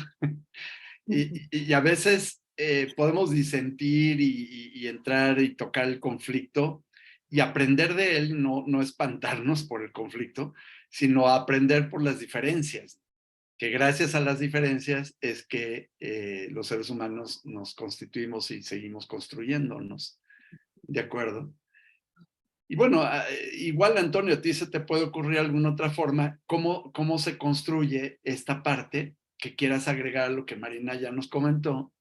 Speaker 2: Y a veces podemos disentir y entrar y tocar el conflicto y aprender de él, no espantarnos por el conflicto, sino aprender por las diferencias, que gracias a las diferencias es que los seres humanos nos constituimos y seguimos construyéndonos. ¿De acuerdo? Y bueno, igual, Antonio, a ti se te puede ocurrir alguna otra forma, cómo se construye esta parte que quieras agregar a lo que Marina ya nos comentó,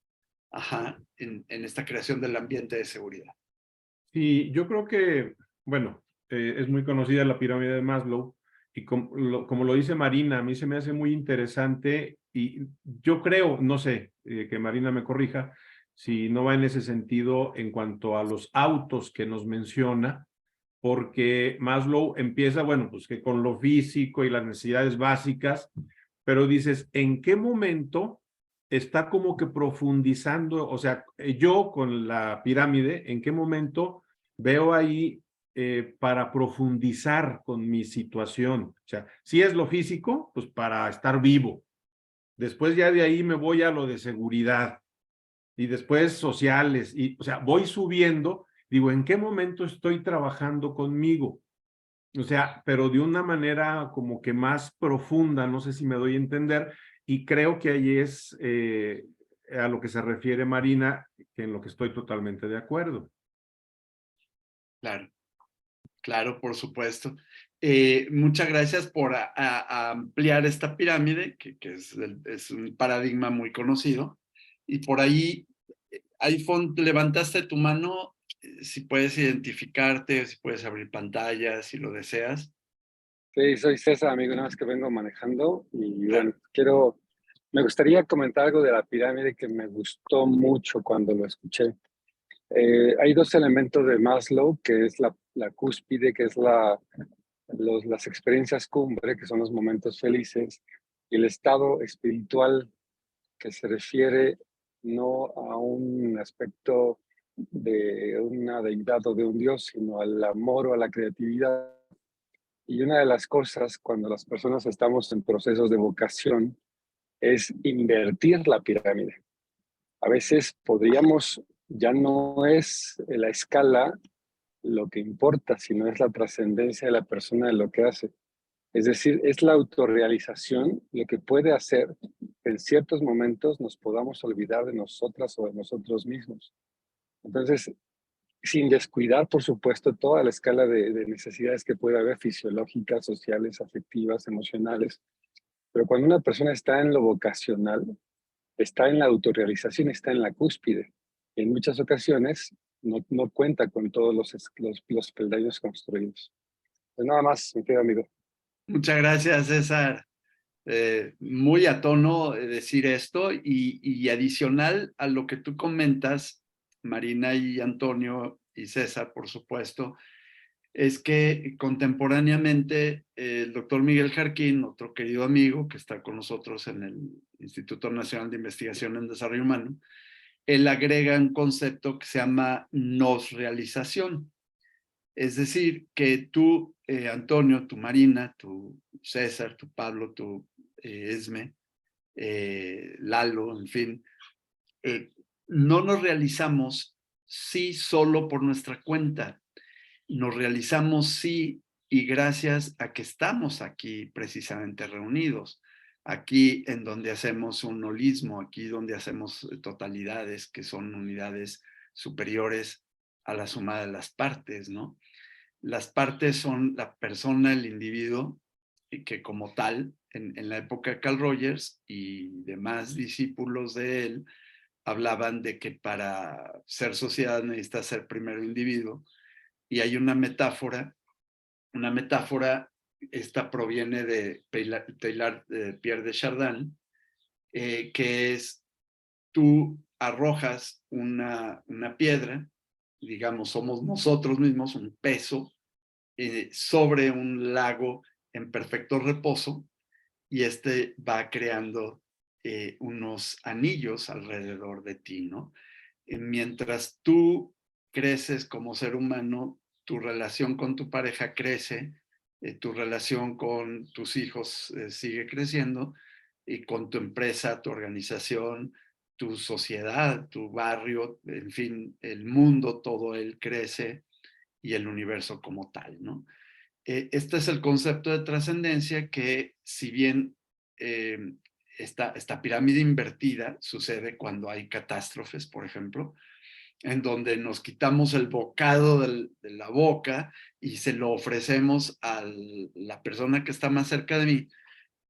Speaker 2: en esta creación del ambiente de seguridad.
Speaker 5: Sí, yo creo que, bueno, es muy conocida la pirámide de Maslow, y como lo dice Marina, a mí se me hace muy interesante, y yo creo, no sé, que Marina me corrija, si no va en ese sentido en cuanto a los autos que nos menciona, porque Maslow empieza, bueno, pues que con lo físico y las necesidades básicas, pero dices, ¿en qué momento está como que profundizando? O sea, yo con la pirámide, ¿en qué momento veo ahí para profundizar con mi situación. O sea, si es lo físico, pues para estar vivo. Después ya de ahí me voy a lo de seguridad y después sociales. Y, o sea, voy subiendo, digo, ¿en qué momento estoy trabajando conmigo? O sea, pero de una manera como que más profunda, no sé si me doy a entender, y creo que ahí es a lo que se refiere Marina, que en lo que estoy totalmente de acuerdo.
Speaker 2: Claro, claro, por supuesto. Muchas gracias por a ampliar esta pirámide, que es un paradigma muy conocido. Y por ahí, iPhone, levantaste tu mano, si puedes identificarte, si puedes abrir pantalla, si lo deseas.
Speaker 3: Sí, soy César, amigo, nada más que vengo manejando y
Speaker 2: Claro.
Speaker 3: bueno, me gustaría comentar algo de la pirámide que me gustó mucho cuando lo escuché. Hay dos elementos de Maslow, que es la cúspide, que es las experiencias cumbre, que son los momentos felices, y el estado espiritual, que se refiere no a un aspecto de una deidad o de un dios, sino al amor o a la creatividad. Y una de las cosas cuando las personas estamos en procesos de vocación es invertir la pirámide. A veces podríamos, ya no es la escala lo que importa, sino es la trascendencia de la persona de lo que hace. Es decir, es la autorrealización lo que puede hacer que en ciertos momentos nos podamos olvidar de nosotras o de nosotros mismos. Entonces, sin descuidar, por supuesto, toda la escala de necesidades que puede haber, fisiológicas, sociales, afectivas, emocionales. Pero cuando una persona está en lo vocacional, está en la autorrealización, está en la cúspide. Y en muchas ocasiones no cuenta con todos los peldaños construidos. Pues nada más, mi querido amigo.
Speaker 2: Muchas gracias, César. Muy a tono decir esto y adicional a lo que tú comentas, Marina y Antonio y César, por supuesto, es que contemporáneamente el doctor Miguel Jarquín, otro querido amigo que está con nosotros en el Instituto Nacional de Investigación en Desarrollo Humano, él agrega un concepto que se llama nos-realización. Es decir, que tú, Antonio, tu Marina, tu César, tu Pablo, tu Esme, Lalo, en fin, no nos realizamos sí solo por nuestra cuenta, nos realizamos sí y gracias a que estamos aquí precisamente reunidos, aquí en donde hacemos un holismo, aquí donde hacemos totalidades que son unidades superiores a la suma de las partes, ¿no? Las partes son la persona, el individuo, y que como tal, en la época de Carl Rogers y demás discípulos de él, hablaban de que para ser sociedad necesita ser primero individuo, y hay una metáfora, esta proviene de Teilhard de Pierre de Chardin, que es, tú arrojas una piedra, digamos, somos nosotros mismos, un peso, sobre un lago en perfecto reposo, y este va creando unos anillos alrededor de ti, ¿no? Mientras tú creces como ser humano, tu relación con tu pareja crece, tu relación con tus hijos sigue creciendo, y con tu empresa, tu organización, tu sociedad, tu barrio, en fin, el mundo, todo él crece, y el universo como tal, ¿no? Este es el concepto de trascendencia que, si bien esta pirámide invertida sucede cuando hay catástrofes, por ejemplo, en donde nos quitamos el bocado de la boca y se lo ofrecemos a la persona que está más cerca de mí,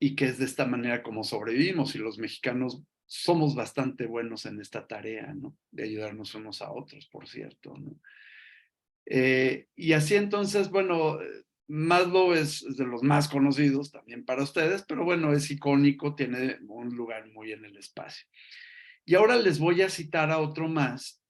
Speaker 2: y que es de esta manera como sobrevivimos, y los mexicanos somos bastante buenos en esta tarea, ¿no? De ayudarnos unos a otros, por cierto, ¿no? Y así entonces, bueno, Maslow es de los más conocidos también para ustedes, pero bueno, es icónico, tiene un lugar muy en el espacio. Y ahora les voy a citar a otro más,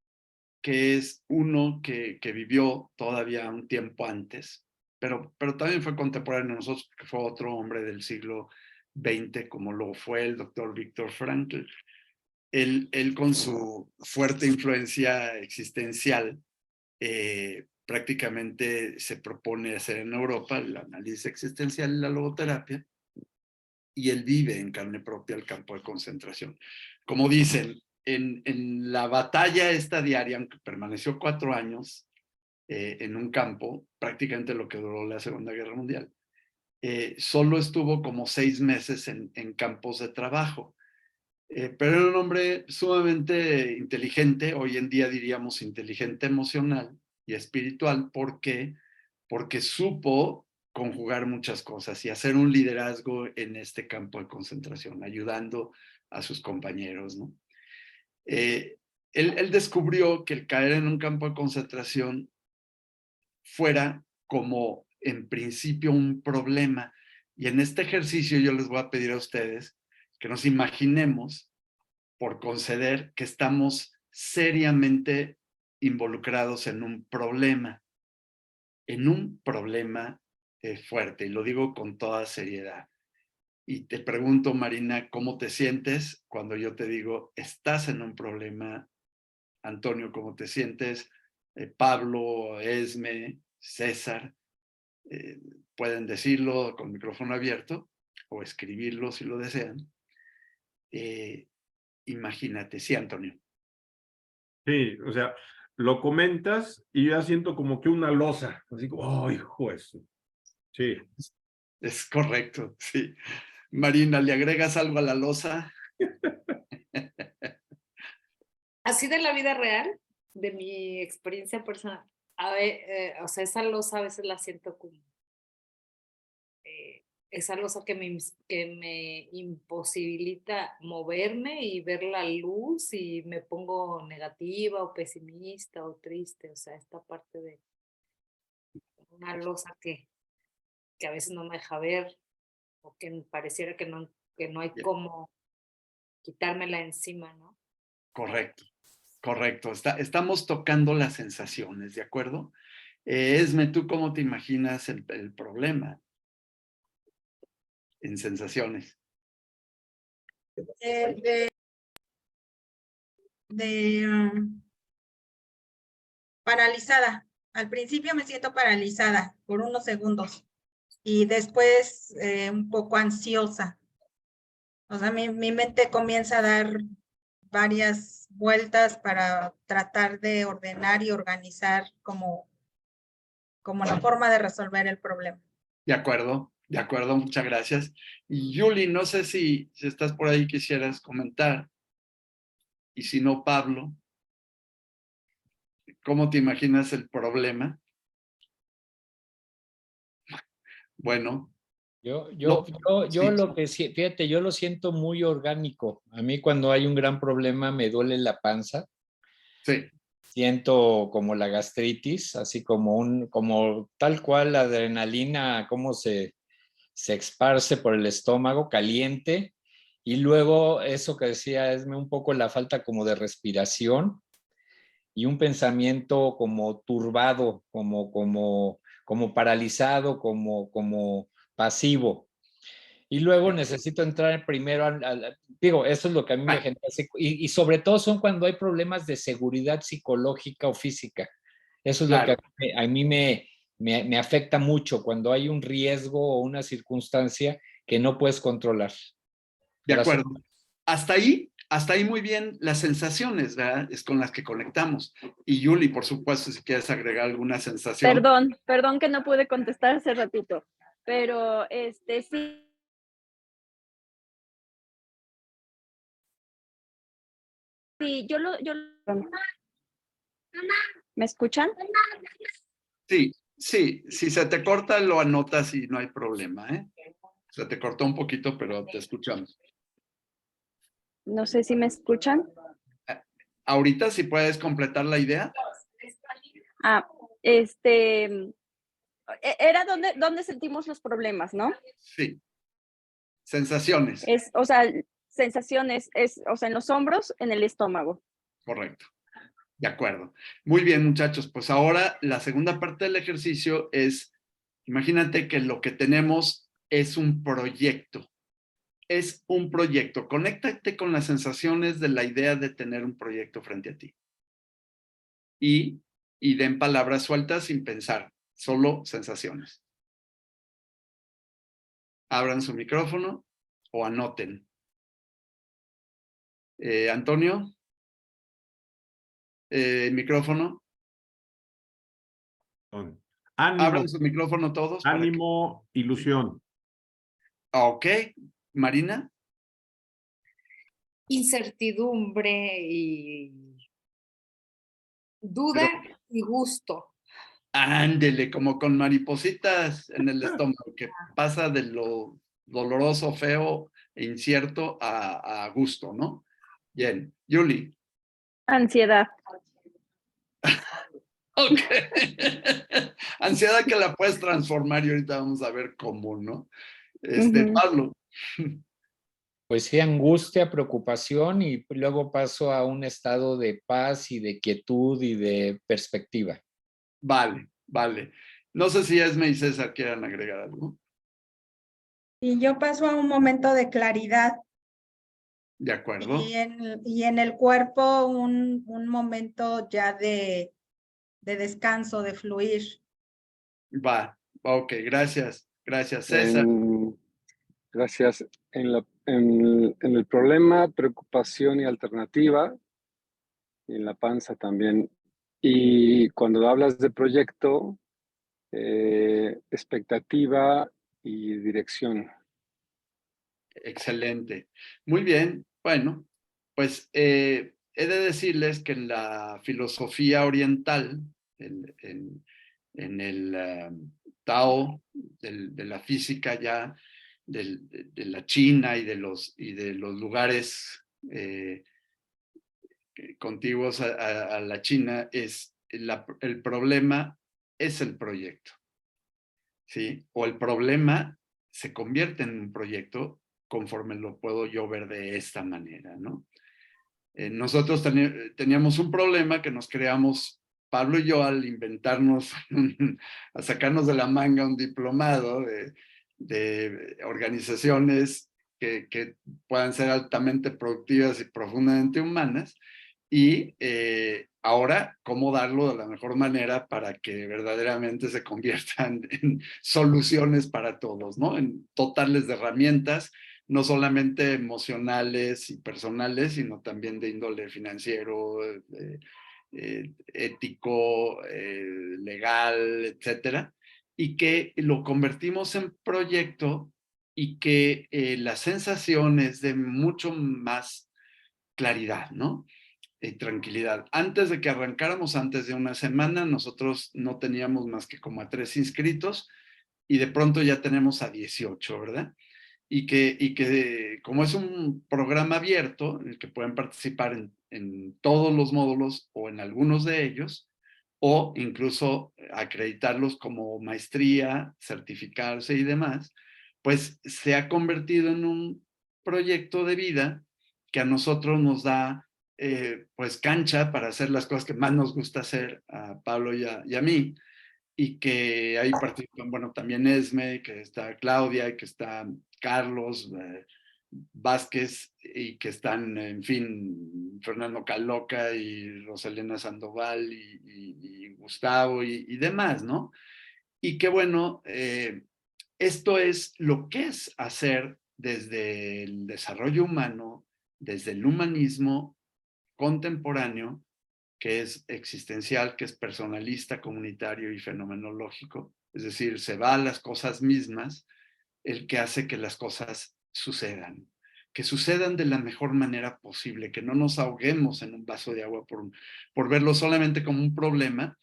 Speaker 2: que es uno que vivió todavía un tiempo antes, pero también fue contemporáneo de nosotros, que fue otro hombre del siglo XX, como lo fue el doctor Viktor Frankl. Él con su fuerte influencia existencial, prácticamente se propone hacer en Europa, el análisis existencial y la logoterapia, y él vive en carne propia el campo de concentración. Como dicen, en la batalla esta diaria, aunque permaneció 4 años en un campo, prácticamente lo que duró la Segunda Guerra Mundial, solo estuvo como 6 meses en campos de trabajo. Pero era un hombre sumamente inteligente, hoy en día diríamos inteligente emocional y espiritual. ¿Por qué? Porque supo conjugar muchas cosas y hacer un liderazgo en este campo de concentración, ayudando a sus compañeros, ¿no? Él descubrió que el caer en un campo de concentración fuera como en principio un problema. Y en este ejercicio yo les voy a pedir a ustedes que nos imaginemos, por conceder, que estamos seriamente involucrados en un problema fuerte, y lo digo con toda seriedad. Y te pregunto, Marina, ¿cómo te sientes cuando yo te digo, estás en un problema? Antonio, ¿cómo te sientes? Pablo, Esme, César, pueden decirlo con micrófono abierto o escribirlo si lo desean. Imagínate, sí, Antonio.
Speaker 5: Sí, o sea, lo comentas y yo ya siento como que una losa, así como, ¡ay, hijo eso! Sí.
Speaker 2: Es correcto, sí. Marina, ¿le agregas algo a la losa?
Speaker 4: Así de la vida real, de mi experiencia personal, a ver, o sea, esa losa a veces la siento como, esa losa que me imposibilita moverme y ver la luz, y me pongo negativa o pesimista o triste, o sea, esta parte de una losa que a veces no me deja ver, o que pareciera que no hay cómo quitármela encima, ¿no?
Speaker 2: Correcto, correcto. Estamos tocando las sensaciones, ¿de acuerdo? Esme, ¿tú cómo te imaginas el problema en sensaciones?
Speaker 7: Paralizada. Al principio me siento paralizada por unos segundos y después un poco ansiosa. O sea, mi mente comienza a dar varias vueltas para tratar de ordenar y organizar como la forma de resolver el problema.
Speaker 2: De acuerdo, muchas gracias. Y Yuli, no sé si estás por ahí, quisieras comentar. Y si no, Pablo, ¿cómo te imaginas el problema? Bueno.
Speaker 1: Yo
Speaker 2: Sí.
Speaker 1: lo que fíjate, yo lo siento muy orgánico. A mí cuando hay un gran problema me duele la panza.
Speaker 2: Sí.
Speaker 1: Siento como la gastritis, así como tal cual la adrenalina, cómo se esparce por el estómago caliente, y luego eso que decía es un poco la falta como de respiración y un pensamiento como turbado, como paralizado, como pasivo. Y luego necesito entrar primero digo, eso es lo que a mí me genera, y sobre todo son cuando hay problemas de seguridad psicológica o física. Eso es
Speaker 2: Claro.
Speaker 1: lo que a mí me afecta mucho, cuando hay un riesgo o una circunstancia que no puedes controlar.
Speaker 2: De acuerdo. Hasta ahí muy bien las sensaciones, ¿verdad? Es con las que conectamos. Y Yuli, por supuesto, si quieres agregar alguna sensación.
Speaker 6: Perdón que no pude contestar hace ratito, pero sí. Sí, ¿me escuchan?
Speaker 2: Sí, si se te corta, lo anotas y no hay problema, ¿eh? Se te cortó un poquito, pero te escuchamos.
Speaker 6: No sé si me escuchan.
Speaker 2: Ahorita, si puedes completar la idea.
Speaker 6: Era donde sentimos los problemas, ¿no?
Speaker 2: Sí. Sensaciones.
Speaker 6: O sea, sensaciones, o sea, en los hombros, en el estómago.
Speaker 2: Correcto. De acuerdo. Muy bien, muchachos. Pues ahora la segunda parte del ejercicio es, imagínate que lo que tenemos es un proyecto. Es un proyecto. Conéctate con las sensaciones de la idea de tener un proyecto frente a ti. Y y den palabras sueltas sin pensar, solo sensaciones. Abran su micrófono o anoten. Antonio, micrófono.
Speaker 5: Ánimo,
Speaker 2: Abran su micrófono todos.
Speaker 5: ánimo, ilusión.
Speaker 2: Ok. Marina.
Speaker 4: Incertidumbre y duda y gusto.
Speaker 2: Ándele, como con maripositas en el estómago, que pasa de lo doloroso, feo e incierto a gusto, ¿no? Bien. Yuli.
Speaker 6: Ansiedad.
Speaker 2: Ok. Ansiedad que la puedes transformar y ahorita vamos a ver cómo, ¿no? Pablo.
Speaker 1: Pues sí, angustia, preocupación y luego paso a un estado de paz y de quietud y de perspectiva.
Speaker 2: Vale, vale. No sé si Esme y César quieran agregar algo.
Speaker 7: Y yo paso a un momento de claridad.
Speaker 2: De acuerdo.
Speaker 7: Y en el cuerpo un momento ya de descanso, de fluir.
Speaker 2: Va, ok, gracias. Gracias, César.
Speaker 3: Gracias. En el problema, preocupación y alternativa, y en la panza también. Y cuando hablas de proyecto, expectativa y dirección.
Speaker 2: Excelente. Muy bien. Bueno, pues he de decirles que en la filosofía oriental, en el Tao de la física ya, de la China y de los lugares contiguos a la China, el problema es el proyecto, ¿sí? O el problema se convierte en un proyecto conforme lo puedo yo ver de esta manera, ¿no? Nosotros teníamos un problema que nos creamos, Pablo y yo, al inventarnos, a sacarnos de la manga un diplomado de organizaciones que puedan ser altamente productivas y profundamente humanas, y ahora cómo darlo de la mejor manera para que verdaderamente se conviertan en soluciones para todos, ¿no? En dotarles de herramientas, no solamente emocionales y personales, sino también de índole financiero, ético, legal, etcétera, y que lo convertimos en proyecto y que la sensación es de mucho más claridad, ¿no? Tranquilidad. Antes de que arrancáramos, antes de una semana, nosotros no teníamos más que como a 3 inscritos y de pronto ya tenemos a 18, ¿verdad? Y que como es un programa abierto en el que pueden participar en todos los módulos o en algunos de ellos, o incluso acreditarlos como maestría, certificarse y demás, pues se ha convertido en un proyecto de vida que a nosotros nos da pues cancha para hacer las cosas que más nos gusta hacer a Pablo y a mí, y que ahí participan, bueno, también Esme, que está Claudia, y que está Carlos Vázquez, y que están, en fin, Fernando Caloca y Rosalena Sandoval y Gustavo y demás, ¿no? Y que bueno, esto es lo que es hacer desde el desarrollo humano, desde el humanismo contemporáneo, que es existencial, que es personalista, comunitario y fenomenológico, es decir, se va a las cosas mismas, el que hace que las cosas sucedan, que sucedan de la mejor manera posible, que no nos ahoguemos en un vaso de agua por verlo solamente como un problema,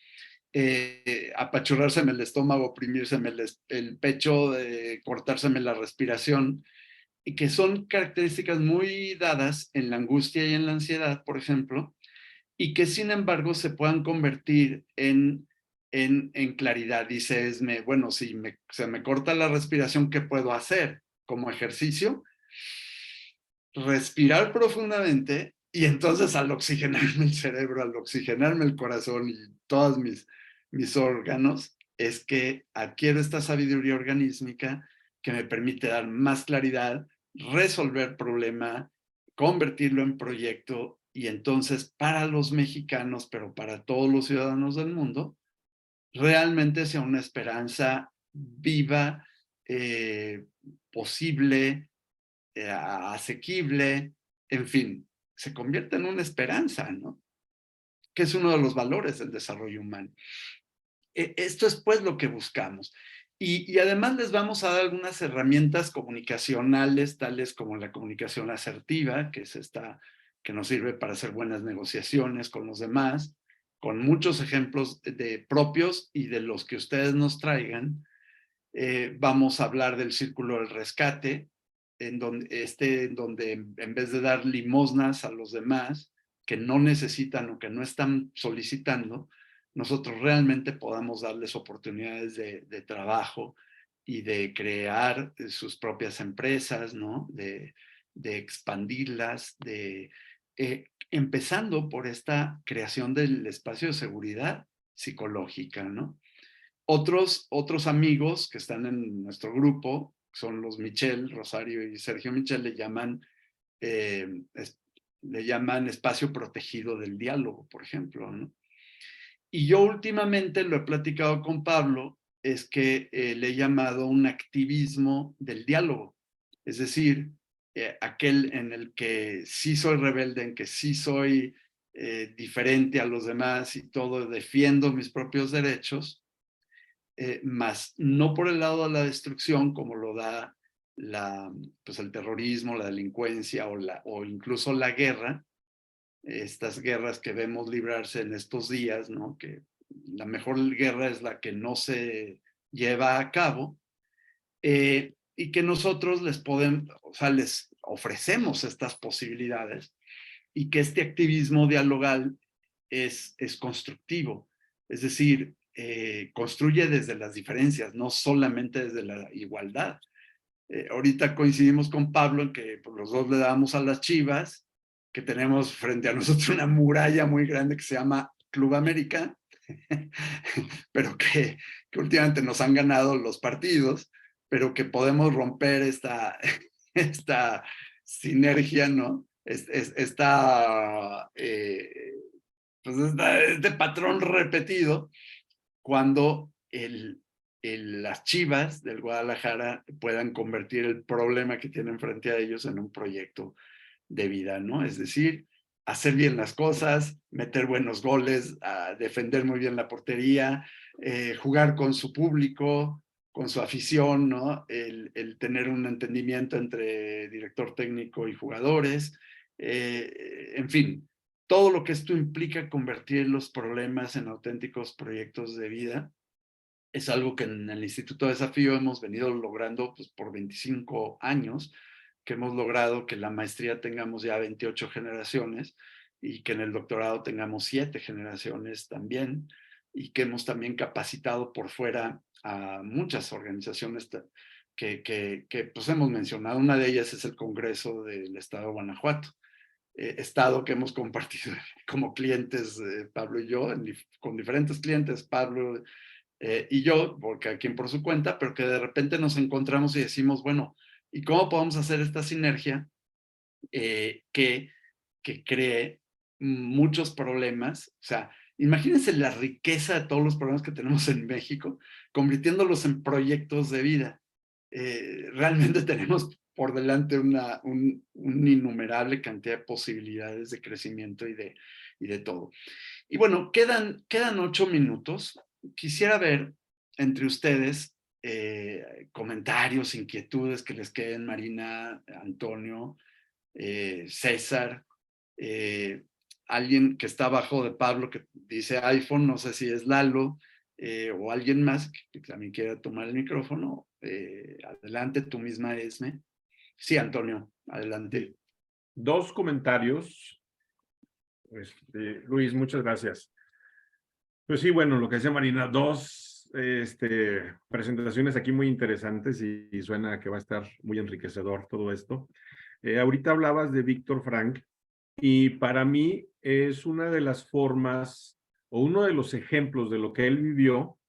Speaker 2: apachurrárseme el estómago, oprimírseme el pecho, cortárseme la respiración, y que son características muy dadas en la angustia y en la ansiedad, por ejemplo, y que sin embargo se puedan convertir en claridad. Dice Esme, bueno, si se me corta la respiración, ¿qué puedo hacer como ejercicio? Respirar profundamente, y entonces al oxigenarme el cerebro, al oxigenarme el corazón y todos mis órganos, es que adquiero esta sabiduría organísmica que me permite dar más claridad, resolver problema, convertirlo en proyecto y entonces para los mexicanos, pero para todos los ciudadanos del mundo, realmente sea una esperanza viva, posible, asequible, en fin, se convierte en una esperanza, ¿no? Que es uno de los valores del desarrollo humano. Esto es pues lo que buscamos. Y además les vamos a dar algunas herramientas comunicacionales, tales como la comunicación asertiva, que es esta que nos sirve para hacer buenas negociaciones con los demás, con muchos ejemplos propios y de los que ustedes nos traigan. Vamos a hablar del círculo del rescate, en donde en vez de dar limosnas a los demás que no necesitan o que no están solicitando, nosotros realmente podamos darles oportunidades de trabajo y de crear sus propias empresas, ¿no? De expandirlas, empezando por esta creación del espacio de seguridad psicológica, ¿no? Otros amigos que están en nuestro grupo son los Michel, Rosario y Sergio Michel, le llaman espacio protegido del diálogo, por ejemplo, ¿no? Y yo últimamente lo he platicado con Pablo, es que le he llamado un activismo del diálogo, es decir, aquel en el que sí soy rebelde, en que sí soy diferente a los demás y todo, defiendo mis propios derechos, más no por el lado de la destrucción como lo da pues el terrorismo, la delincuencia o incluso la guerra, estas guerras que vemos librarse en estos días, ¿no? Que la mejor guerra es la que no se lleva a cabo, y que nosotros les ofrecemos estas posibilidades y que este activismo dialogal es constructivo, es decir, construye desde las diferencias, no solamente desde la igualdad. Ahorita coincidimos con Pablo en que pues, los dos le damos a las Chivas, que tenemos frente a nosotros una muralla muy grande que se llama Club América, pero que últimamente nos han ganado los partidos, pero que podemos romper esta sinergia, ¿no? Este patrón repetido cuando las Chivas del Guadalajara puedan convertir el problema que tienen frente a ellos en un proyecto de vida, ¿no? Es decir, hacer bien las cosas, meter buenos goles, defender muy bien la portería, jugar con su público, con su afición, ¿no? El tener un entendimiento entre director técnico y jugadores, en fin, todo lo que esto implica convertir los problemas en auténticos proyectos de vida es algo que en el Instituto Desafío hemos venido logrando pues, por 25 años, que hemos logrado que la maestría tengamos ya 28 generaciones y que en el doctorado tengamos 7 generaciones también, y que hemos también capacitado por fuera a muchas organizaciones que pues hemos mencionado. Una de ellas es el Congreso del Estado de Guanajuato, estado que hemos compartido como clientes, Pablo y yo, con diferentes clientes, Pablo y yo, porque aquí por su cuenta, pero que de repente nos encontramos y decimos, bueno, ¿y cómo podemos hacer esta sinergia que cree muchos problemas? O sea, imagínense la riqueza de todos los problemas que tenemos en México, convirtiéndolos en proyectos de vida. Realmente tenemos por delante una innumerable cantidad de posibilidades de crecimiento y de todo. Y bueno, quedan 8 minutos. Quisiera ver entre ustedes comentarios, inquietudes que les queden, Marina, Antonio, César, alguien que está abajo de Pablo que dice iPhone, no sé si es Lalo, o alguien más que también quiera tomar el micrófono. Adelante, tú misma, Esme. Sí, Antonio, adelante.
Speaker 5: 2 comentarios. Luis, muchas gracias. Pues sí, bueno, lo que decía Marina, 2 presentaciones aquí muy interesantes y suena que va a estar muy enriquecedor todo esto. Ahorita hablabas de Víctor Frank y para mí es una de las formas o uno de los ejemplos de lo que él vivió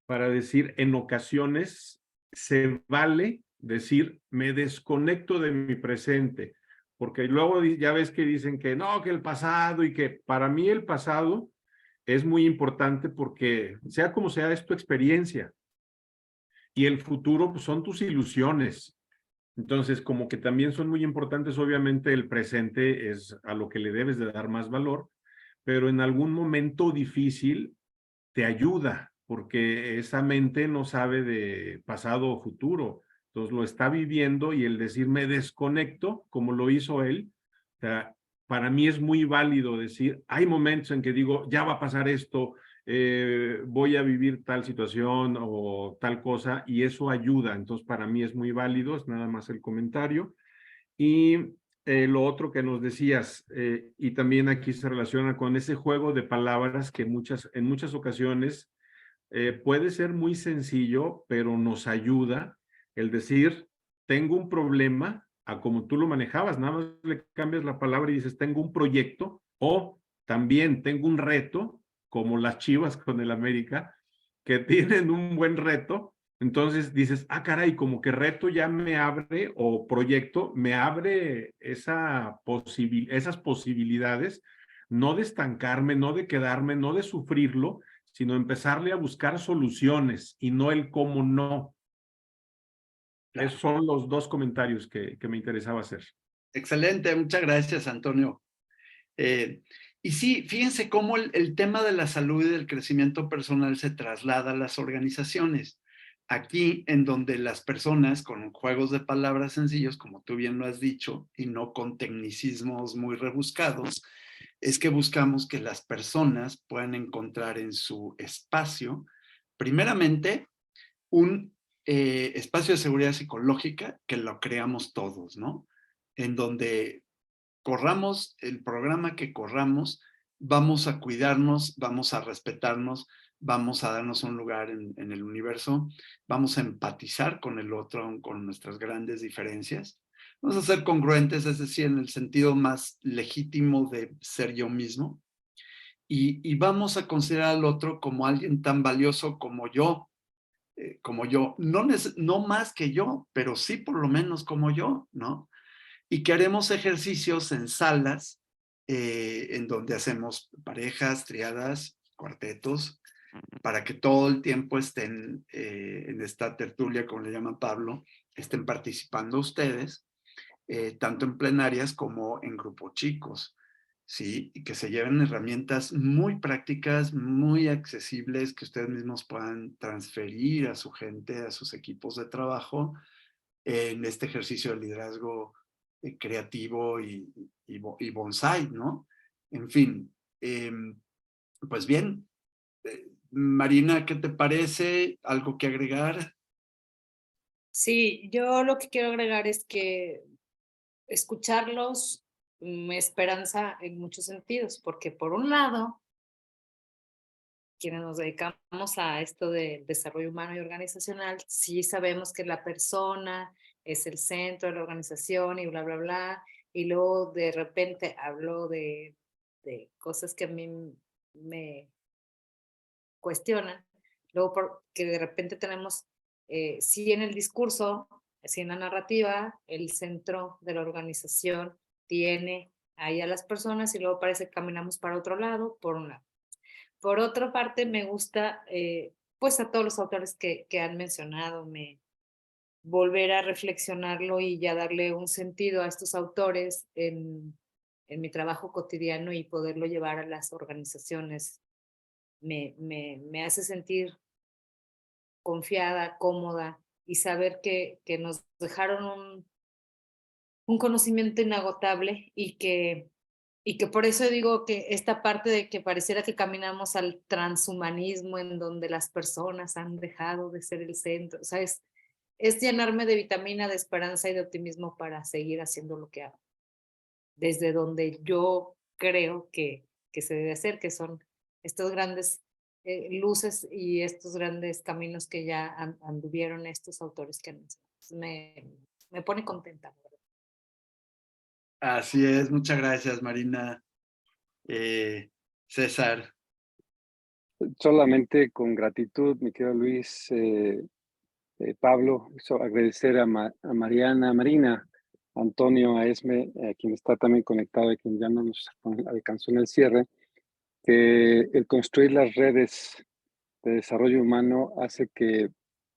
Speaker 5: para decir en ocasiones se vale decir me desconecto de mi presente porque luego ya ves que dicen que no, que el pasado, y que para mí el pasado es muy importante porque sea como sea, es tu experiencia, y el futuro pues, son tus ilusiones. Entonces, como que también son muy importantes, obviamente el presente es a lo que le debes de dar más valor, pero en algún momento difícil te ayuda, porque esa mente no sabe de pasado o futuro, entonces lo está viviendo, y el decir me desconecto, como lo hizo él, o sea, para mí es muy válido decir, hay momentos en que digo, ya va a pasar esto, voy a vivir tal situación o tal cosa, y eso ayuda. Entonces para mí es muy válido, es nada más el comentario. Y lo otro que nos decías, y también aquí se relaciona con ese juego de palabras que en muchas ocasiones puede ser muy sencillo, pero nos ayuda el decir, tengo un problema, a como tú lo manejabas, nada más le cambias la palabra y dices, tengo un proyecto, o también tengo un reto, como las Chivas con el América, que tienen un buen reto. Entonces dices, ah, caray, como que reto ya me abre, o proyecto me abre esas posibilidades, no de estancarme, no de quedarme, no de sufrirlo, sino empezarle a buscar soluciones y no el cómo no.
Speaker 2: Claro.
Speaker 5: Esos son los dos comentarios que me interesaba hacer.
Speaker 2: Excelente, muchas gracias, Antonio. Y sí, fíjense cómo el tema de la salud y del crecimiento personal se traslada a las organizaciones. Aquí, en donde las personas, con juegos de palabras sencillos, como tú bien lo has dicho, y no con tecnicismos muy rebuscados, es que buscamos que las personas puedan encontrar en su espacio, primeramente, un espacio de seguridad psicológica que lo creamos todos, ¿no? En donde corramos el programa que corramos, vamos a cuidarnos, vamos a respetarnos, vamos a darnos un lugar en el universo, vamos a empatizar con el otro, con nuestras grandes diferencias. Vamos a ser congruentes, es decir, en el sentido más legítimo de ser yo mismo. Y vamos a considerar al otro como alguien tan valioso como yo, no más que yo, pero sí por lo menos como yo, ¿no? Y que haremos ejercicios en salas en donde hacemos parejas, triadas, cuartetos, para que todo el tiempo estén en esta tertulia, como le llama Pablo, estén participando ustedes, tanto en plenarias como en grupos chicos, ¿sí? Y que se lleven herramientas muy prácticas, muy accesibles, que ustedes mismos puedan transferir a su gente, a sus equipos de trabajo, en este ejercicio de liderazgo creativo y bonsai, ¿no? En fin, pues bien, Marina, ¿qué te parece? ¿Algo que agregar?
Speaker 4: Sí, yo lo que quiero agregar es que escucharlos me esperanza en muchos sentidos, porque por un lado, quienes nos dedicamos a esto del desarrollo humano y organizacional, sí sabemos que la persona es el centro de la organización y bla, bla, bla, y luego de repente hablo de cosas que a mí me cuestionan, luego porque de repente tenemos, sí en el discurso, sí en la narrativa, el centro de la organización tiene ahí a las personas y luego parece que caminamos para otro lado, por un lado. Por otra parte, me gusta, pues a todos los autores que han mencionado, volver a reflexionarlo y ya darle un sentido a estos autores en mi trabajo cotidiano y poderlo llevar a las organizaciones. Me hace sentir confiada, cómoda y saber que nos dejaron un conocimiento inagotable y que por eso digo que esta parte de que pareciera que caminamos al transhumanismo en donde las personas han dejado de ser el centro, o sea, es llenarme de vitamina, de esperanza y de optimismo para seguir haciendo lo que hago, desde donde yo creo que se debe hacer, que son estos grandes luces y estos grandes caminos que ya anduvieron estos autores que han mencionado. Me pone contenta.
Speaker 2: Así es, muchas gracias, Marina. César.
Speaker 3: Solamente con gratitud, mi querido Luis, Pablo, agradecer a Marina, Antonio, a Esme, quien está también conectado y quien ya no nos alcanzó en el cierre, que el construir las redes de desarrollo humano hace que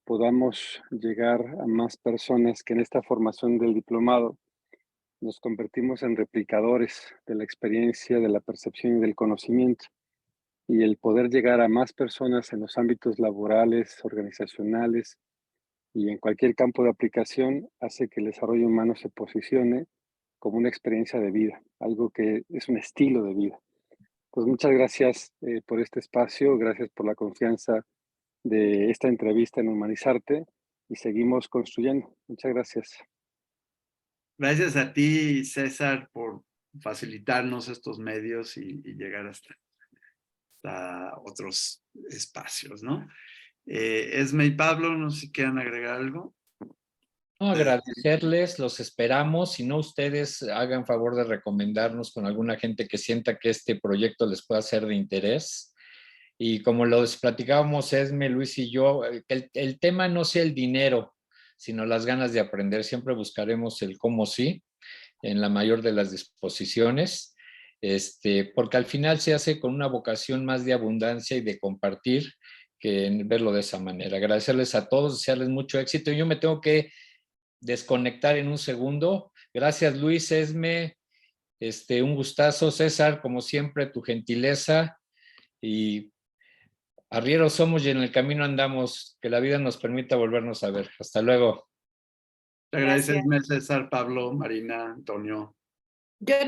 Speaker 3: podamos llegar a más personas, que en esta formación del diplomado nos convertimos en replicadores de la experiencia, de la percepción y del conocimiento. Y el poder llegar a más personas en los ámbitos laborales, organizacionales y en cualquier campo de aplicación hace que el desarrollo humano se posicione como una experiencia de vida, algo que es un estilo de vida. Pues muchas gracias por este espacio, gracias por la confianza de esta entrevista en Humanizarte y seguimos construyendo. Muchas gracias.
Speaker 2: Gracias a ti, César, por facilitarnos estos medios y llegar hasta otros espacios, ¿no? Esme y Pablo, no sé si quieran agregar algo.
Speaker 1: No, agradecerles, los esperamos. Si no, ustedes hagan favor de recomendarnos con alguna gente que sienta que este proyecto les pueda ser de interés. Y como los platicábamos Esme, Luis y yo, que el tema no sea el dinero, sino las ganas de aprender. Siempre buscaremos el cómo sí en la mayor de las disposiciones, porque al final se hace con una vocación más de abundancia y de compartir que en verlo de esa manera. Agradecerles a todos, desearles mucho éxito. Yo me tengo que desconectar en un segundo. Gracias, Luis, Esme, un gustazo. César, como siempre, tu gentileza y arrieros somos y en el camino andamos. Que la vida nos permita volvernos a ver. Hasta luego.
Speaker 2: Te agradezco, César, Pablo, Marina, Antonio.
Speaker 4: Yo